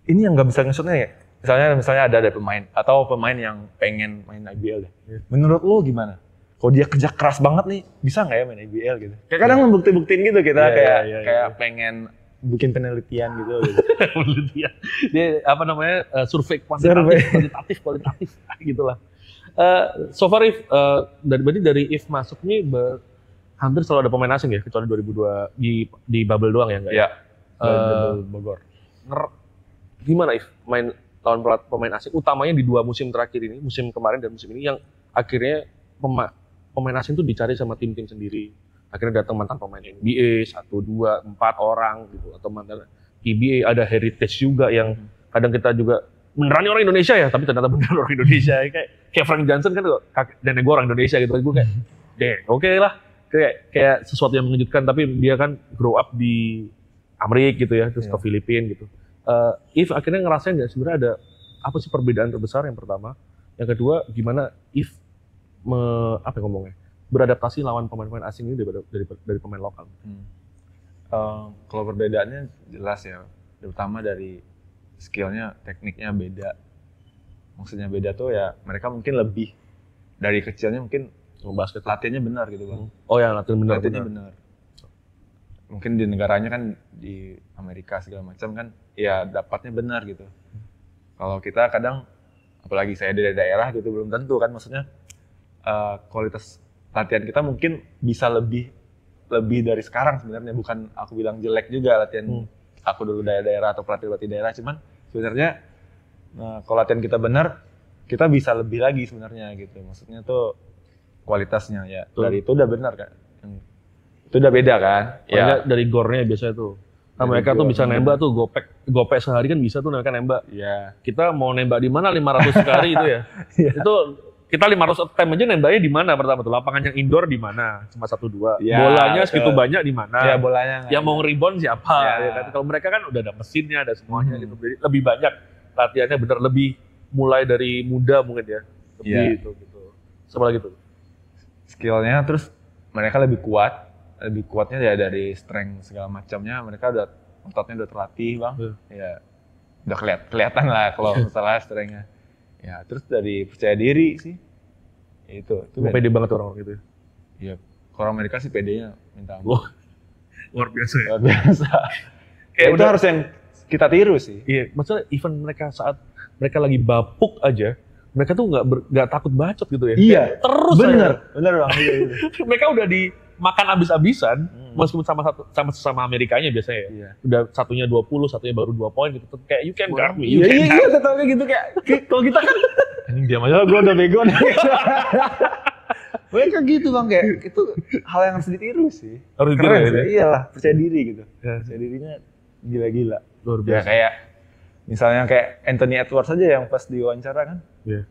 Ini yang nggak bisa nge-shootnya ya. Misalnya ada pemain atau pemain yang pengen main IBL deh. Menurut lo gimana? Kalau dia kerja keras banget nih, bisa nggak ya main IBL gitu? Kayak kadang membuktiin gitu kita kayak pengen bikin penelitian gitu. Penelitian. Dia survei kualitatif gitulah. So far berarti dari If masuk nih hampir selalu ada pemain asing ya, kecuali 2002 di bubble doang ya enggak ya? Bubble Bogor. Gimana If main lawan pemain asing, utamanya di 2 musim terakhir ini, musim kemarin dan musim ini yang akhirnya pemain asing tuh dicari sama tim-tim sendiri. Akhirnya datang mantan pemain NBA 1, 2, 4 orang gitu, atau mantan PBA, ada Heritage juga yang kadang kita juga beneran orang Indonesia ya, tapi ternyata beneran orang Indonesia. Kayak Frank Johnson kan nenek gue orang Indonesia gitu. Gue kayak oke lah, kayak sesuatu yang mengejutkan, tapi dia kan grow up di Amerika gitu ya, terus ke Filipina gitu. If akhirnya ngerasain nggak sebenarnya ada apa sih perbedaan terbesar yang pertama, yang kedua gimana If beradaptasi lawan pemain-pemain asing ini dari pemain lokal? Kalau perbedaannya jelas ya, terutama dari skillnya, tekniknya beda. Maksudnya beda tuh ya mereka mungkin lebih dari kecilnya mungkin basket latihannya benar gitu Bang. Oh ya latihannya benar. Mungkin di negaranya kan di Amerika segala macam kan ya dapatnya benar gitu. Kalau kita kadang apalagi saya dari daerah gitu belum tentu kan, maksudnya kualitas latihan kita mungkin bisa lebih dari sekarang sebenarnya. Bukan aku bilang jelek juga latihan aku dulu daerah atau pelatih daerah, cuman sebenarnya kalau latihan kita benar kita bisa lebih lagi sebenarnya gitu. Maksudnya tuh kualitasnya ya dari itu udah benar kan. Itu udah beda kan? Ya dari gornya biasanya tuh. Nah, mereka tuh bisa nembak tuh gopek sehari kan bisa tuh mereka nembak. Iya. Kita mau nembak di mana 500 kali itu ya. Itu kita 500 attempt aja nembaknya di mana pertama tuh? Lapangan yang indoor di mana? Cuma 1-2. Ya, bolanya segitu banyak di mana? Ya, bolanya. Yang mau rebound siapa? Ya kan? Kalau mereka kan udah ada mesinnya, ada semuanya gitu. Jadi lebih banyak latihannya bener, lebih mulai dari muda mungkin ya. Lebih gitu. Sama lagi tuh. Skillnya terus mereka lebih kuatnya ya dari strength segala macamnya, mereka ototnya udah terlatih Bang. Ya udah kelihatan lah kalau masalah strengthnya. Ya terus dari percaya diri sih. Itu pede banget orang gitu. Iya, kalau Amerika sih pedenya minta ampun. Luar biasa ya. Luar biasa. Kayak itu harus yang kita tiru sih. Iya, maksudnya even mereka saat mereka lagi bapuk aja, mereka tuh nggak takut bacot gitu ya. Iya. Terus bener Bang. Mereka udah dimakan abis-abisan, meskipun sama Amerikanya biasanya ya. Iya. Udah satunya 20, satunya baru 2 poin gitu. Kayak you can guard me. Iya, tetapnya gitu kayak kalau kita kan anjing diam aja gue udah bego nih. Mereka gitu Bang, kayak itu hal yang harus ditiru sih. Harus ditiru ya. Iyalah, percaya diri gitu. Percaya dirinya gila-gila. Luar biasa. Ya kayak misalnya kayak Anthony Edwards aja yang pas diwawancara kan. Iya.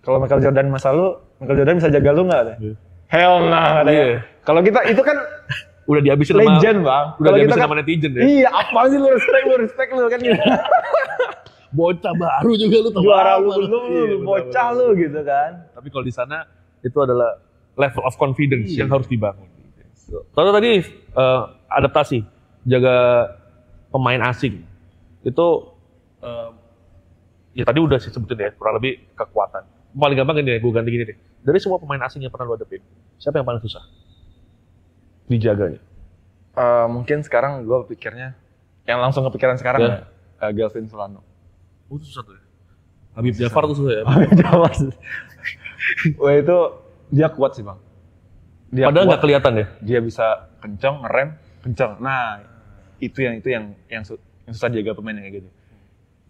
Kalau Michael Jordan masa lu, Michael Jordan bisa jaga lu nggak? Hell nah, ada ya. Kalau kita itu kan udah dihabisin legend Bang. Udah dihabisin sama netizen ya. Iya, apa sih lu respect lu kan gitu. Bocah baru juga lu tahu. Juara lu bocah lu gitu kan. Tapi kalau di sana itu adalah level of confidence yang harus dibangun. Kalau tadi adaptasi, jaga pemain asing itu ya tadi udah sih sebutin ya, kurang lebih kekuatan. Paling gampang ini deh, gue ganti gini deh. Dari semua pemain asing yang pernah lu hadapin, siapa yang paling susah dijaganya? Mungkin sekarang gue pikirnya, yang langsung kepikiran sekarang ya, Gelvin Solano. Oh, itu susah tuh ya? Habib Jafar tuh susah ya? Habib Jafar. Wah itu, dia kuat sih bang. Padahal nggak kelihatan ya? Dia bisa kencang, ngerem, kencang. Nah, itu yang susah jaga pemain yang kayak gitu.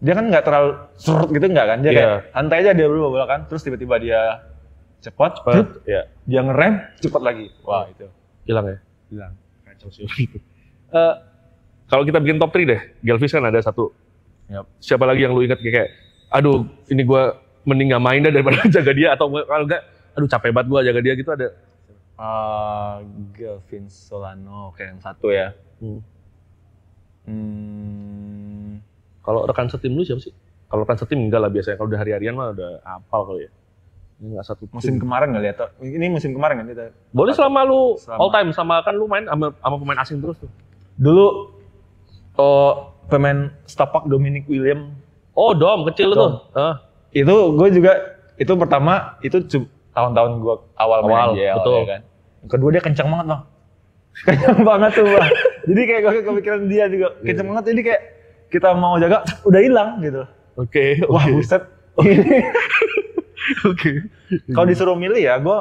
Dia kan nggak terlalu surut gitu nggak kan? Dia kayak santai aja dia berubah kan, terus tiba-tiba dia cepat, ya. Dia ngerem, cepat lagi. Wah itu hilang ya? Hilang. Kacau sih. Kalau kita bikin top 3 deh, Gelvis kan ada satu. Yep. Siapa lagi yang lu ingat kayak, aduh ini gue mending nggak main dah daripada jaga dia, atau kalau enggak, aduh capek banget gue jaga dia gitu ada. Gelvin Solano kayak yang satu ya. Kalau rekan setim lu siapa sih? Kalau rekan setim enggak lah biasanya. Kalau udah hari-harian mah udah hafal kali ya. Ini enggak satu tim. Musim kemarin nggak lihat? Ini musim kemarin kan kita. Boleh selama lu all time, sama kan lu main sama pemain asing terus tuh. Dulu pemain Setapak Dominic William. Oh Dom kecil tuh. Itu gue juga itu pertama itu tahun-tahun gue awal main JL, betul. Ya kan. Kedua dia kencang banget bang. Kencang banget tuh bang. Jadi kayak gue kepikiran dia juga kencang banget. Jadi kayak kita mau jaga udah hilang gitu. Oke. Wah buset. Oke. Kalau disuruh milih ya gue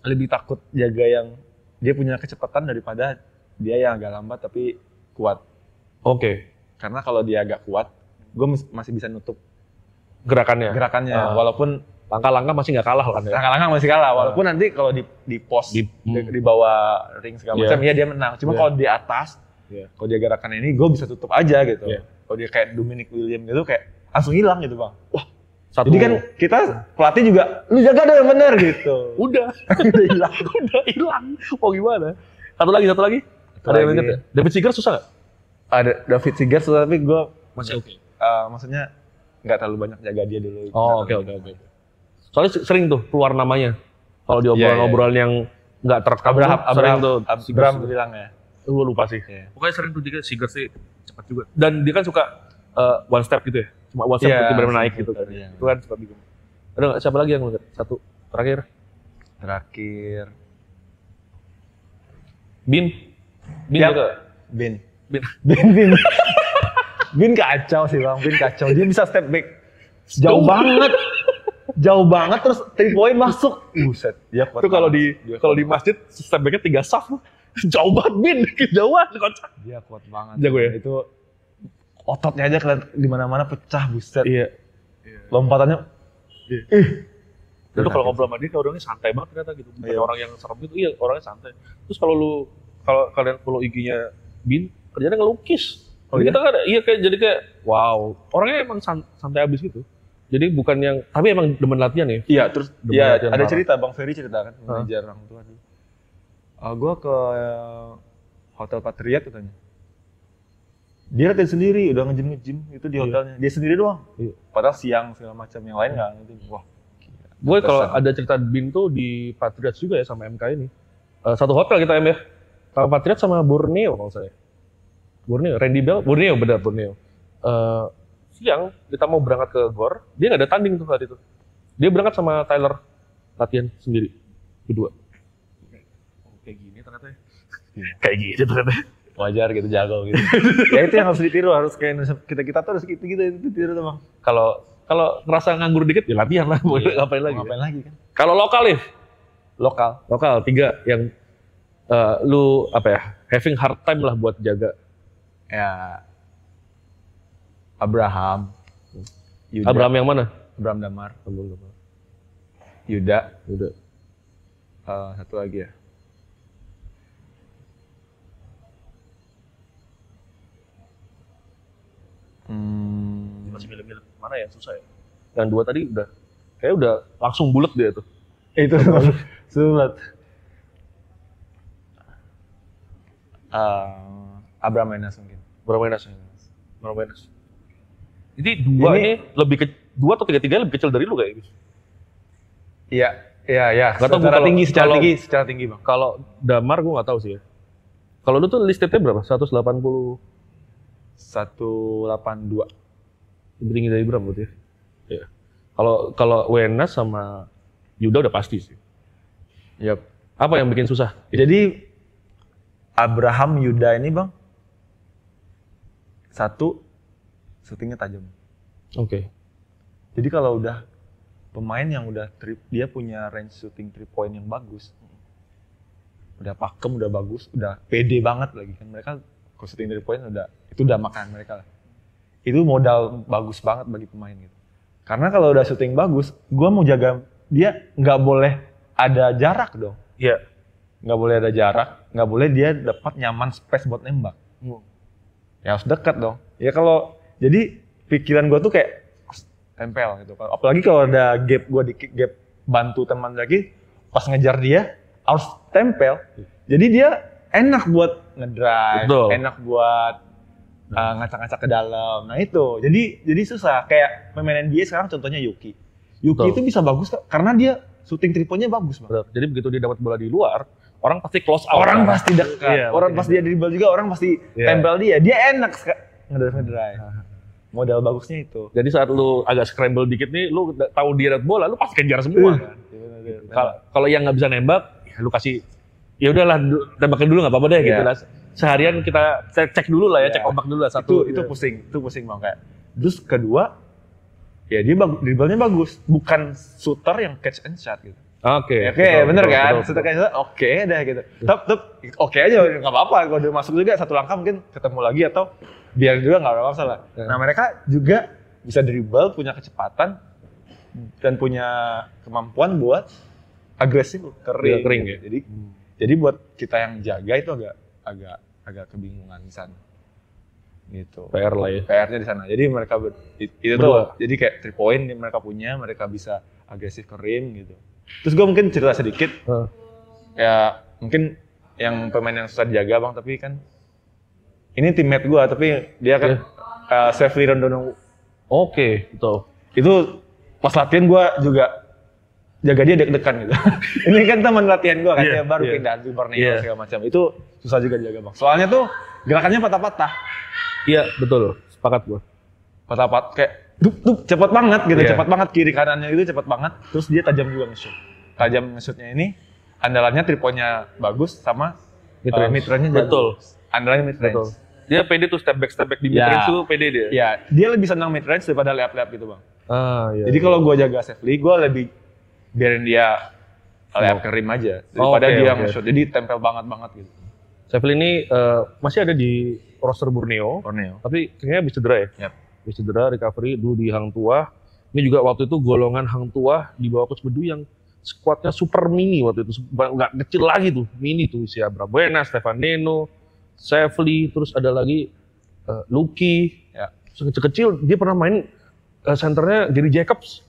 lebih takut jaga yang dia punya kecepatan daripada dia yang agak lambat tapi kuat. Oke. Karena kalau dia agak kuat, gue masih bisa nutup gerakannya. Walaupun langkah-langkah masih nggak kalah kan ya? Langkah-langkah masih kalah, walaupun nanti kalau di pos, di bawah ring segala macam, ya dia menang. Cuma kalau di atas, kalau dia gerakan ini, gue bisa tutup aja gitu. Kalau dia kayak Dominic William gitu, kayak langsung hilang gitu bang. Wah, jadi kan kita pelatih juga, lu jaga deh yang bener gitu. Udah hilang. Mau gimana? Satu lagi. Ada yang inget ya? David Seager susah nggak? Ada David Seager, tapi gue masih oke. Maksudnya nggak terlalu banyak jaga dia dulu. Oh oke. Soalnya sering tuh keluar namanya. Kalau di obrolan yang nggak terekam sering tuh. Abraham bilang ya. Gue lupa sih. Pokoknya sering tuh juga Seager sih cepat juga. Dan dia kan suka one step gitu ya. Cuma one step benar-benar naik gitu kan. Itu kan suka bikin. Ada nggak siapa lagi yang lu lihat? Satu terakhir. Bin juga. Bin kacau sih bang. Bin kacau. Dia bisa step back jauh banget terus 3 point masuk. Buset. Dia kuat. Itu kalau di masjid step backnya 3 saf. Jauh banget Bin, kejauhan kocak. Dia kuat banget. Jago ya. Itu ototnya aja kelihatan di mana-mana pecah, buset. Iya. Lompatannya. Itu kalau ngobrol sama dia orangnya santai banget ternyata gitu. Bukan orang yang serem gitu. Iya, orangnya santai. Terus kalau kalian follow IG-nya Bin, kerjanya ngelukis. Kita kan jadi kayak wow, orangnya emang santai abis gitu. Jadi bukan yang, tapi emang demen latihan ya. Iya, terus ada cerita Bang Ferry cerita kan, mengajar orang tua dulu. Gue ke Hotel Patriot katanya. Dia latihan sendiri, udah nge-gym itu di hotelnya. Dia sendiri doang. Padahal siang segala macam, yang lain nggak. Wah. Gue kalau ada cerita Bin tuh di Patriot juga ya sama MK ini. Satu hotel kita ya. Kalau Patriot sama Borneo kalau saya. Borneo, Randy Bell, Borneo. Siang kita mau berangkat ke GOR, dia nggak ada tanding tuh saat itu. Dia berangkat sama Tyler latihan sendiri, berdua. Kayak gini ternyata ya. Kayak gitu ternyata. Wajar gitu, jago gitu. Ya itu yang harus ditiru, harus kayak kita tuh harus gitu ditiru tuh bang. Kalau ngerasa nganggur dikit, ya latihan lah. Mau ngapain lagi kan? Kalau lokal ya? Lokal 3 yang lu having hard time lah buat jaga. Ya Abraham, Yuda. Abraham yang mana? Abraham Damar. Yuda. Satu lagi ya. Masih milih-milih mana yang susah ya? Yang 2 tadi udah langsung bulat dia tuh. Itu sulit. Abraham Enas mungkin. Abraham Enas. Jadi 2 ini lebih 2 atau 3 lebih kecil dari lu kayak gitu. Iya, Iya. Gak tau secara tinggi bang. Kalau Damar gue nggak tahu sih ya. Kalau lu tuh listednya berapa? 180. 182. Lebih tinggi dari berapa berarti? Ya. Kalau Wenas sama Yuda udah pasti sih. Yap. Apa yang bikin susah? Jadi Abraham Yuda ini bang, satu shootingnya tajam. Oke. Jadi kalau udah pemain yang udah dia punya range shooting 3 point yang bagus, udah pakem, udah bagus, udah pede banget lagi kan mereka kalau shooting 3 point itu udah makan mereka lah. Itu modal bagus banget bagi pemain gitu. Karena kalau udah shooting bagus, gua mau jaga dia nggak boleh ada jarak dong. Iya. Nggak boleh ada jarak, nggak boleh dia dapat nyaman space buat nembak. Ya harus dekat dong. Ya kalau jadi pikiran gua tuh kayak tempel gitu. Apalagi kalau ada gap, gue di gap bantu teman lagi, pas ngejar dia harus tempel. Jadi dia enak buat ngedrive, enak buat ngacak-ngacak ke dalam. Nah itu, jadi susah. Kayak pemain NBA sekarang contohnya Yuki. Yuki itu bisa bagus karena dia shooting 3 point-nya bagus banget. Jadi begitu dia dapat bola di luar, orang pasti close out. Orang pasti dekat. Iya, orang pas dia dribble juga orang pasti tempel dia. Dia enak ngedrive. Modal bagusnya itu. Jadi saat lu agak scramble dikit nih, lu tahu dia dapat bola, lu pasti kejar semua kan. Kalau yang nggak bisa nembak, ya lu kasih, ya udahlah tembakin dulu nggak apa-apa deh gitu lah. Seharian kita cek dulu lah ya, cek ombak dulu lah satu. Itu pusing bang kayak. Terus kedua, ya dia dribblenya bagus, bukan shooter yang catch and shot gitu. Oke, bener kan? Shooter catch and shot, oke dah gitu. Oke aja, nggak apa-apa. Kalau udah masuk juga satu langkah mungkin ketemu lagi atau biar juga nggak ada masalah. Nah mereka juga bisa dribble, punya kecepatan dan punya kemampuan buat agresif, kering ya. Jadi buat kita yang jaga itu agak kebingungan di sana. Gitu. PR lah ya. PR-nya di sana. Jadi mereka itu tuh jadi kayak 3 point mereka punya, mereka bisa agresif kering gitu. Terus gue mungkin cerita sedikit. Ya mungkin yang pemain yang susah dijaga bang, tapi kan ini teammate gue, tapi dia kan Sefli Rondono. Oke, betul. Itu pas latihan gue juga jaga dia deg-degan gitu. Ini kan teman latihan gue kan, dia baru pindah di Borneo segala macam. Itu susah juga dijaga bang. Soalnya tuh gerakannya patah-patah. Iya, betul. Sepakat gue. Patah-patah kayak cepat banget gitu, cepat banget kiri kanannya itu cepat banget. Terus dia tajam juga nge-shoot. Tajam nge-shootnya ini andalannya 3 point-nya bagus sama mid-range-nya betul. Andalannya mid-range. Dia pede tuh step back di mid-range tuh pede dia. Iya, dia lebih senang mid-range daripada layup-layup gitu bang. Iya. Jadi kalau gue jaga Sefli, gue lebih biarin dia layup ke rim aja daripada dia nge-shoot. Jadi tempel banget gitu. Sefli ini masih ada di roster Borneo. Tapi kayaknya habis cedera ya. Habis cedera, recovery dulu di Hang Tuah. Ini juga waktu itu golongan Hang Tuah di bawah Coach Bedu yang skuadnya super mini waktu itu, nggak kecil lagi tuh, mini tuh si Abraham Wenas, Stefan Neno, Sefli, terus ada lagi Lucky, kecil-kecil dia pernah main senternya Gary Jacobs.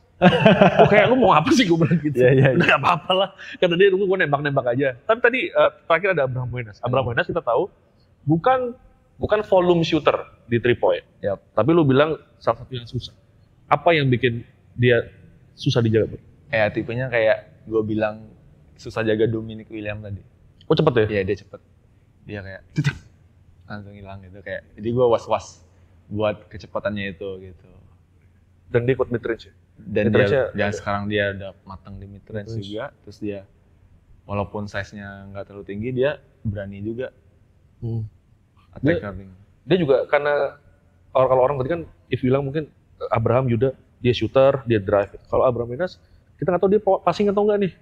Kayak lu mau apa sih gue bilang gitu? Nggak apa-apa lah, kata dia gue nembak-nembak aja. Tapi tadi terakhir ada Abraham Wenas. Abraham Wenas kita tahu bukan volume shooter di 3 point, tapi lu bilang salah satu yang susah. Apa yang bikin dia susah dijaga? Ya tipenya kayak gue bilang susah jaga Dominic Williams tadi. Oh cepet ya? Iya dia cepet. Dia kayak langsung hilang gitu kayak. Jadi gue was-was buat kecepatannya itu gitu. Dan dia ikut mid-range ya? Dan dia sekarang dia udah matang di mid-range juga. Terus dia walaupun size-nya nggak terlalu tinggi dia berani juga. Attacker. Dia juga karena kalau orang tadi kan if bilang mungkin Abraham Yuda dia shooter, dia drive. Kalau Abraham Wenas kita nggak tahu dia passing atau enggak nih,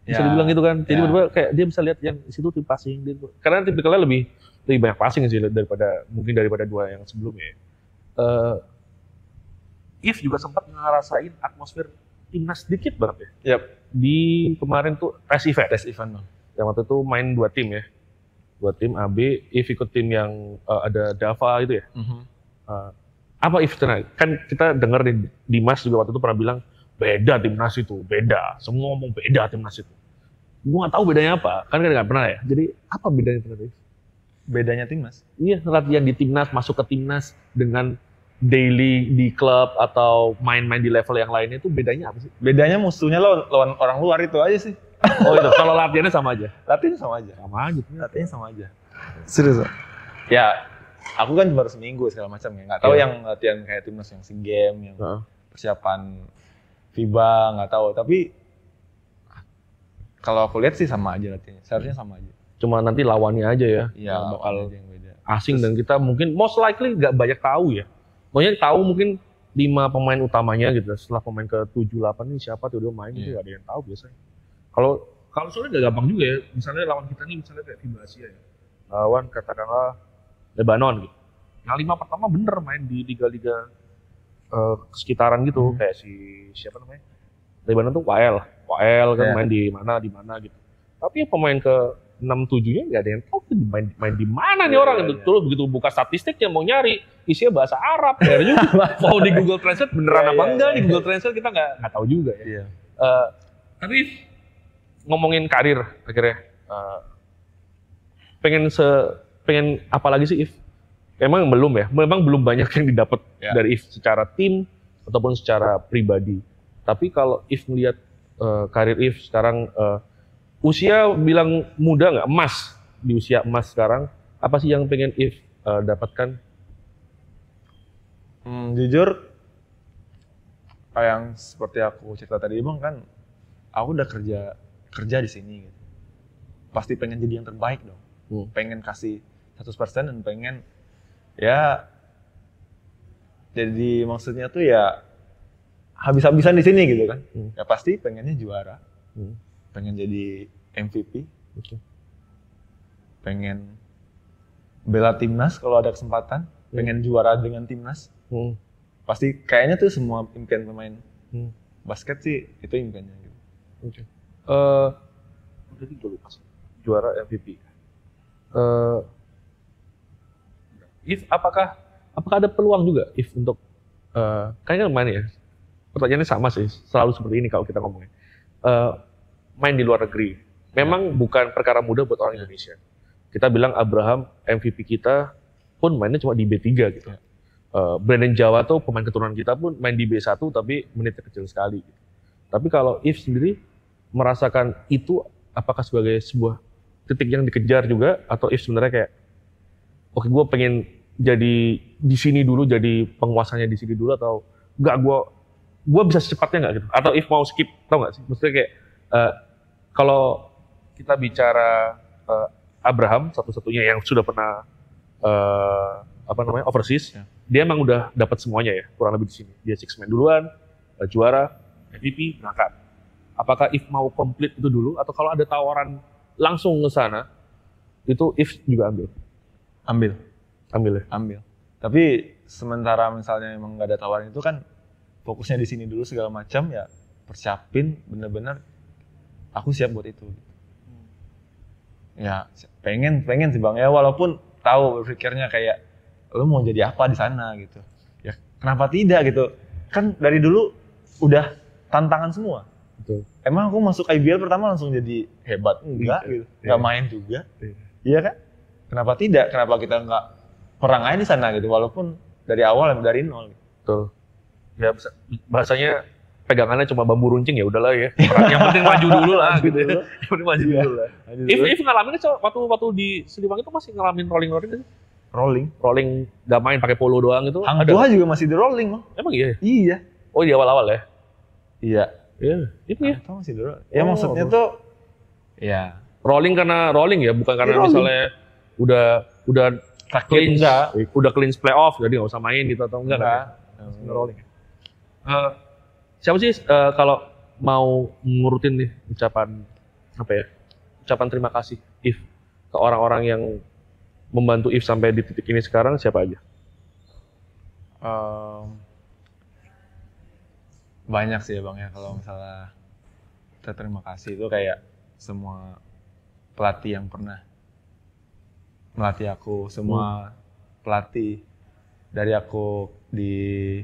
bisa dibilang gitu kan. Jadi benar kayak dia bisa lihat yang di situ tim passing gitu. Karena tipikalnya lebih banyak passing sih daripada dua yang sebelumnya. If juga sempat ngerasain atmosfer timnas sedikit banget ya. Di kemarin tuh tes event bang. Yang waktu itu main 2 tim ya, 2 tim AB. If ikut tim yang ada Dava itu ya. Apa If kan kita dengar di Dimas juga waktu itu pernah bilang beda timnas itu, beda. Semua ngomong beda timnas itu. Gua nggak tahu bedanya apa, kan nggak pernah ya. Jadi apa bedanya timnas? Bedanya timnas? Iya, latihan di timnas, masuk ke timnas dengan daily di klub atau main-main di level yang lainnya itu bedanya apa sih? Bedanya musuhnya lo lawan orang luar itu aja sih. Oh itu, kalau latihannya sama aja? Latihannya sama aja. Sama aja. Latihannya sama aja. Serius? Ya, aku kan baru seminggu segala macam ya. Nggak tahu yang latihan kayak timnas yang SEA Games, yang persiapan FIBA, nggak tahu. Tapi kalau aku lihat sih sama aja latihannya. Seharusnya sama aja. Cuma nanti lawannya aja ya. Iya, bakal yang beda. Asing. Terus, dan kita mungkin most likely nggak banyak tahu ya. Maksudnya tahu mungkin 5 pemain utamanya gitu. Setelah pemain ke 7-8 nih siapa tuh dia main itu nggak ada yang tahu biasanya. Kalau soalnya nggak gampang juga ya. Misalnya lawan kita nih misalnya kayak FIBA Asia ya. Lawan katakanlah Lebanon gitu. Yang 5 pertama bener main di liga-liga sekitaran gitu. Kayak siapa namanya? Lebanon tuh Wael kan main di mana gitu. Tapi ya pemain ke 6-7-nya nggak ada yang tahu tuh main di mana nih orang itu. Tuh begitu buka statistiknya mau nyari isinya bahasa Arab ya juga. Mau di Google Translate beneran apa enggak di Google Translate kita nggak tahu juga ya. Tapi ngomongin karir akhirnya pengen apa lagi sih If? Memang belum banyak yang didapat dari If secara tim ataupun secara pribadi. Tapi kalau If melihat karir If sekarang usia bilang muda nggak, emas di usia emas sekarang, apa sih yang pengen If dapatkan? Jujur, yang seperti aku cerita tadi Bang kan, aku udah kerja di sini gitu. Pasti pengen jadi yang terbaik dong. Pengen kasih 100% dan pengen ya jadi maksudnya tuh ya habis-habisan di sini gitu kan. Ya pasti pengennya juara. Pengen jadi MVP. Pengen bela timnas kalau ada kesempatan. Pengen juara dengan timnas. Pasti kayaknya tuh semua impian pemain basket sih itu impiannya gitu. Berarti gue lupa juara MVP. If apakah ada peluang juga If untuk kayaknya main ya? Pertanyaannya sama sih, selalu seperti ini kalau kita ngomongin. Main di luar negeri. Memang bukan perkara mudah buat orang Indonesia. Kita bilang Abraham MVP kita pun mainnya cuma di B3 gitu. Brandon Jawa tuh pemain keturunan kita pun main di B1 tapi menitnya kecil sekali. Gitu. Tapi kalau If sendiri merasakan itu apakah sebagai sebuah titik yang dikejar juga atau If sebenarnya kayak oke gue pengen jadi di sini dulu jadi penguasanya di sini dulu atau enggak gue bisa secepatnya nggak gitu atau If mau skip tau nggak sih maksudnya kayak kalau kita bicara Abraham satu-satunya yang sudah pernah overseas dia emang udah dapat semuanya ya kurang lebih di sini dia six man duluan juara MVP berangkat apakah If mau komplit itu dulu atau kalau ada tawaran langsung ke sana itu If juga ambil ya? Tapi sementara misalnya emang nggak ada tawaran itu kan fokusnya di sini dulu segala macam ya persiapin bener-bener aku siap buat itu. Ya pengen sih Bang ya walaupun tahu berpikirnya kayak lu mau jadi apa di sana gitu. Ya kenapa tidak gitu. Kan dari dulu udah tantangan semua. Betul. Emang aku masuk IBL pertama langsung jadi hebat? Enggak gitu. Enggak main juga. Iya kan? Kenapa tidak? Kenapa kita enggak perang aja di sana gitu walaupun dari awal dari nol gitu. Betul. Ya bahasanya pegangannya cuma bambu runcing ya udahlah ya. Yang penting maju dulu lah gitu. Yang penting maju dulu lah. If ngalamin waktu di Siliwangi itu masih ngalamin rolling kan? Rolling nggak main pakai polo doang itu. Hang Tuah juga masih di rolling loh. Emang iya? Iya. Oh di awal-awal ya? Iya. Itu ya? Hang Tuah masih di rolling. Ya maksudnya tuh ya. Rolling karena rolling ya, bukan karena misalnya udah clean, udah clean playoff jadi nggak usah main gitu atau enggak kan? Rolling. Siapa sih kalau mau ngurutin nih ucapan terima kasih If ke orang-orang yang membantu If sampai di titik ini sekarang siapa aja? Banyak sih ya Bang ya kalau misalnya terima kasih itu kayak semua pelatih yang pernah melatih aku, semua pelatih dari aku di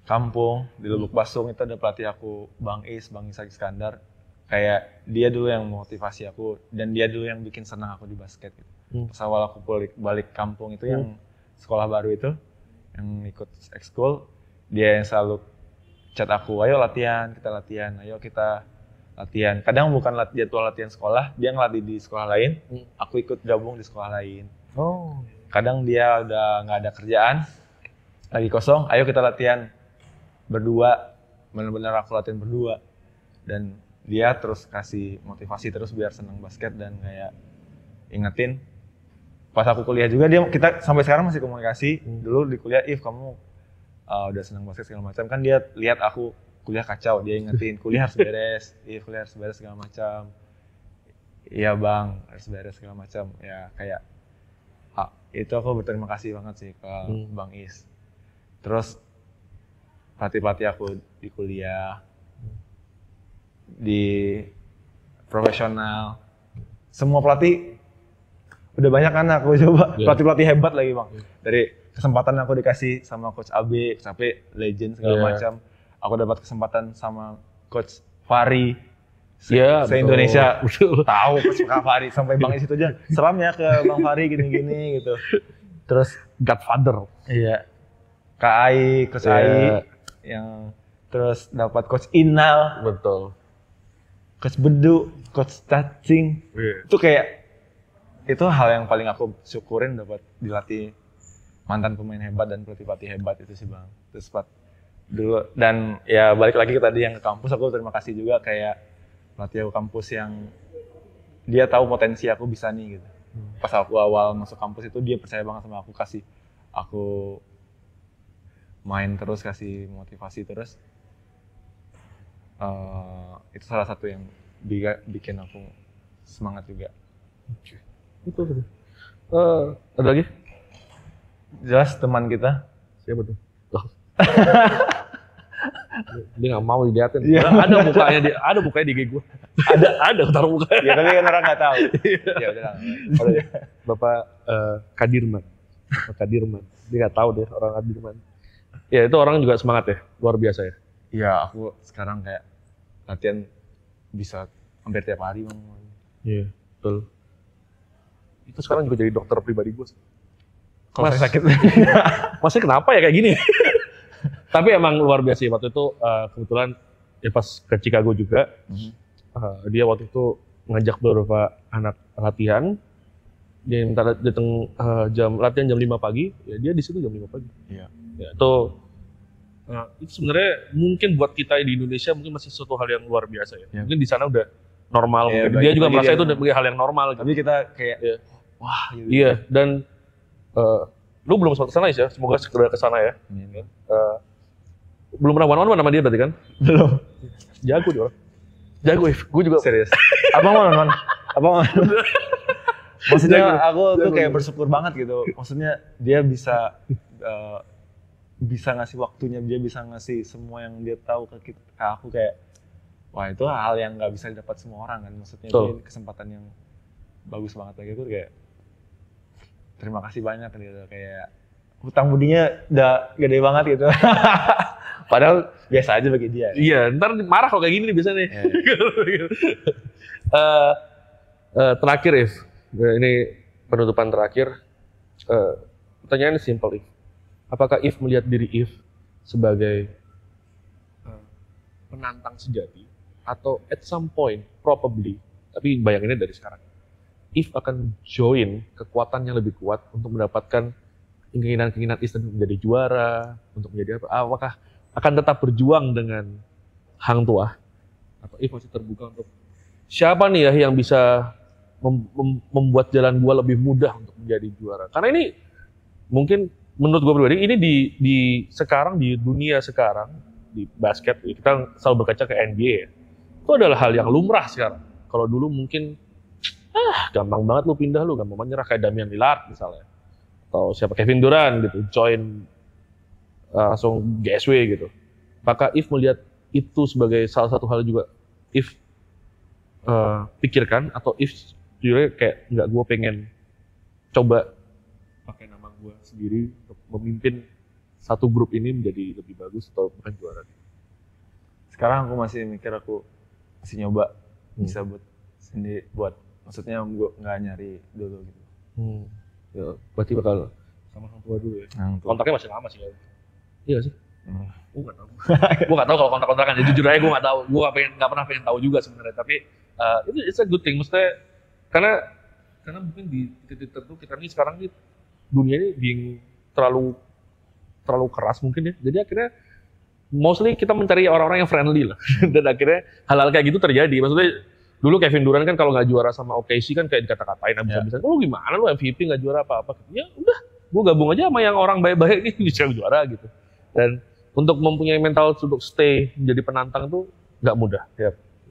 kampung di Lubuk Basung itu ada pelatih aku Bang Ishak Iskandar. Kayak dia dulu yang motivasi aku dan dia dulu yang bikin senang aku di basket gitu. Pas awal aku balik kampung itu yang sekolah baru itu yang ikut ekskul, dia yang selalu chat aku, ayo latihan, ayo kita latihan. Kadang bukan jadwal latihan sekolah, dia ngelatih di sekolah lain, aku ikut gabung di sekolah lain. Oh. Kadang dia udah nggak ada kerjaan, lagi kosong, ayo kita latihan berdua, benar-benar aku latihan berdua. Dan dia terus kasih motivasi terus biar senang basket dan kayak ingetin. Pas aku kuliah juga kita sampai sekarang masih komunikasi. Dulu di kuliah, If kamu udah senang basket segala macam, kan dia lihat aku kuliah kacau, dia ingetin kuliah harus beres, If kuliah harus beres segala macam. Iya bang, harus beres segala macam. Ya kayak itu aku berterima kasih banget sih ke Bang Is. Terus pelatih aku di kuliah, di profesional, semua pelatih udah banyak kan aku coba pelatih hebat lagi bang. Dari kesempatan aku dikasih sama Coach AB, sampai legend segala macam. Aku dapat kesempatan sama Coach Fahri. Se-Indonesia tahu Coach Fahri, sampai Bang Is itu aja selam ya ke Bang Fahri gini-gini gitu. Terus Godfather. Iya. Kak Ai, Coach Ai yang terus dapat Coach Inal. Betul. Coach Bedu, Coach Cacing. Itu kayak itu hal yang paling aku syukurin dapat dilatih mantan pemain hebat dan pelatih hebat itu sih bang. Terus dulu dan ya balik lagi ke tadi yang ke kampus, aku terima kasih juga kayak pelatih aku kampus yang dia tahu potensi aku bisa nih gitu. Pas aku awal masuk kampus itu dia percaya banget sama aku, kasih aku main terus, kasih motivasi terus. Itu salah satu yang bikin aku semangat juga. Itu ada lagi? Jelas teman kita. Siapa tuh? Dia nggak mau dilihatin. Ada mukanya di IG gue. Ada taruh mukanya. Ya tapi kan orang nggak tahu. Ya udah. Bapak Kadirman. Dia nggak tahu deh orang Kadirman. Ya itu orang juga semangat ya, luar biasa ya. Iya, aku sekarang kayak latihan bisa hampir tiap hari bang. Iya, betul. Itu sekarang juga jadi dokter pribadi gue. Kalau saya sakit. Masnya kenapa ya kayak gini? Tapi emang luar biasa ya. Waktu itu kebetulan ya pas ke Chicago juga, dia waktu itu ngajak beberapa anak latihan. Dia minta datang latihan jam 5 pagi, ya dia di situ jam 5 pagi. Iya. Ya, itu sebenarnya mungkin buat kita di Indonesia mungkin masih suatu hal yang luar biasa ya. Mungkin di sana udah normal, ya, dia juga merasa itu sebagai hal yang normal. Tapi kita kayak wah gitu. Iya, dan lu belum sempat kesana ya, semoga segera kesana ya. Belum pernah one-on-one sama dia berarti kan? Belum. Jago dia orang. Jago, gue juga. Serius. Abang one-on-one? Maksudnya aku tuh kayak bersyukur banget gitu. Maksudnya dia bisa ngasih waktunya, dia bisa ngasih semua yang dia tahu ke aku, kayak wah itu hal yang nggak bisa didapat semua orang kan. Maksudnya ini kesempatan yang bagus banget lagi. Aku kayak terima kasih banyak gitu, kayak hutang budinya udah gede banget gitu. Padahal biasa aja bagi dia. Iya, ntar marah kalau kayak gini nih biasanya nih. Terakhir If, ini penutupan terakhir. Pertanyaannya simple If. Apakah If melihat diri If sebagai penantang sejati, atau at some point, probably, tapi bayanginnya dari sekarang, If akan join kekuatan yang lebih kuat untuk mendapatkan keinginan If untuk menjadi juara, untuk menjadi apa? Apakah akan tetap berjuang dengan Hang Tuah, atau If masih terbuka untuk siapa nih ya yang bisa membuat jalan gua lebih mudah untuk menjadi juara? Karena ini mungkin menurut gue pribadi ini di sekarang, di dunia sekarang di basket kita selalu berkaca ke NBA ya. Itu adalah hal yang lumrah sekarang. Kalau dulu mungkin gampang banget lu pindah, lu gampang banget nyerah, kayak Damian Lillard misalnya, atau siapa Kevin Durant gitu, join langsung GSW gitu. Apakah If melihat itu sebagai salah satu hal juga If pikirkan, atau If jujur kayak nggak, gue pengen coba pakai nama gue sendiri untuk memimpin satu grup ini menjadi lebih bagus atau bukan juara? Sekarang aku masih mikir, aku masih nyoba bisa buat sendiri, maksudnya gue nggak nyari dulu gitu. Ya, berarti bakal sama Hang Tua dulu ya. Kontraknya masih lama sih ya. Iya sih. Gue nggak tahu. Gue nggak tahu kalau kontrak-kontrakan. Ya, jujur aja gue nggak tahu. Gue nggak pernah pengen tahu juga sebenarnya. Tapi itu it's a good thing. Maksudnya karena mungkin di titik tertentu kita nih sekarang nih dunia ini being terlalu keras mungkin ya. Jadi akhirnya mostly kita mencari orang-orang yang friendly lah. Dan akhirnya hal-hal kayak gitu terjadi. Maksudnya dulu Kevin Durant kan kalau nggak juara sama OKC kan kayak dikata-katain habis-habisan. Lu gimana lu MVP nggak juara apa-apa? Ya udah, gue gabung aja sama yang orang baik-baik nih bisa juara gitu. Dan untuk mempunyai mental untuk stay menjadi penantang tuh nggak mudah.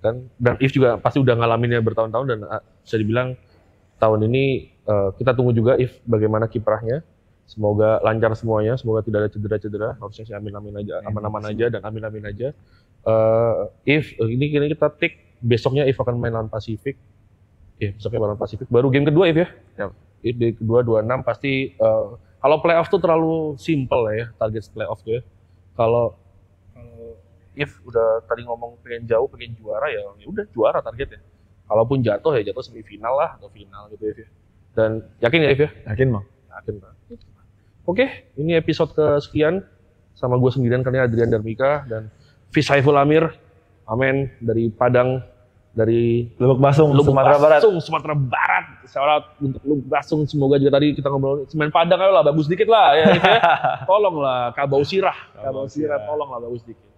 Kan? Dan If juga pasti udah ngalaminnya bertahun-tahun dan bisa dibilang tahun ini kita tunggu juga If bagaimana kiprahnya. Semoga lancar semuanya, semoga tidak ada cedera-cedera. Harusnya sih amin-amin aja, aman-aman aja dan amin-amin aja. If ini kita take besoknya If akan main lawan Pasifik. Besoknya lawan Pasifik. Baru game kedua If ya. If di kedua 26 pasti kalau playoff tuh terlalu simple lah ya target playoff tuh ya. Kalau If udah tadi ngomong pengen jauh, pengen juara ya udah juara targetnya. Kalaupun jatuh ya jatuh semifinal lah atau final gitu If ya. Dan yakin ya If ya? Yakin Bang. Yakin Bang. Oke, ini episode kesekian sama gue sendirian kali Adrian Darmika dan Fish Saiful Amir, amen dari Padang, dari Lubuk Basung, Sumatera Barat. Sumatera Barat. Shout untuk Lubuk Basung. Semoga juga tadi kita ngobrol semen Padang ayo lah, bagus dikit lah ya. Tolonglah Kabau Sirah, tolonglah bagus dikit.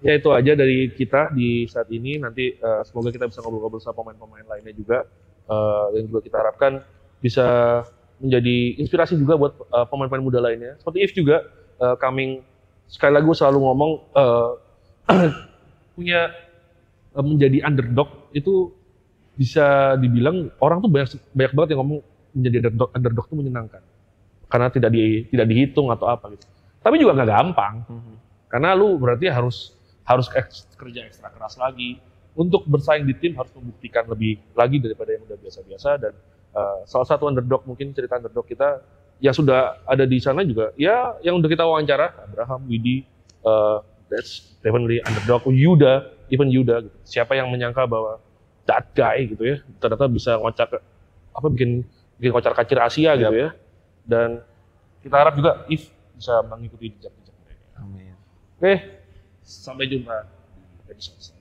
Ya itu aja dari kita di saat ini. Nanti semoga kita bisa ngobrol-ngobrol sama pemain-pemain lainnya juga. Yang juga kita harapkan bisa menjadi inspirasi juga buat pemain-pemain muda lainnya. Seperti If juga coming, sekali lagi gue selalu ngomong punya menjadi underdog itu bisa dibilang orang tuh banyak banget yang ngomong menjadi underdog itu menyenangkan karena tidak dihitung atau apa gitu. Tapi juga nggak gampang karena lu berarti harus kerja ekstra keras lagi untuk bersaing di tim, harus membuktikan lebih lagi daripada yang udah biasa-biasa. Dan salah satu underdog, mungkin cerita underdog kita yang sudah ada di sana juga, ya yang udah kita wawancara, Abraham, Widi, that's definitely underdog, Yuda gitu. Siapa yang menyangka bahwa that guy gitu ya, ternyata bisa bikin kocar kacir Asia gitu ya. Dan kita harap juga If bisa mengikuti jejak-jejak mereka. Amin. Oke, sampai jumpa di episode selanjutnya.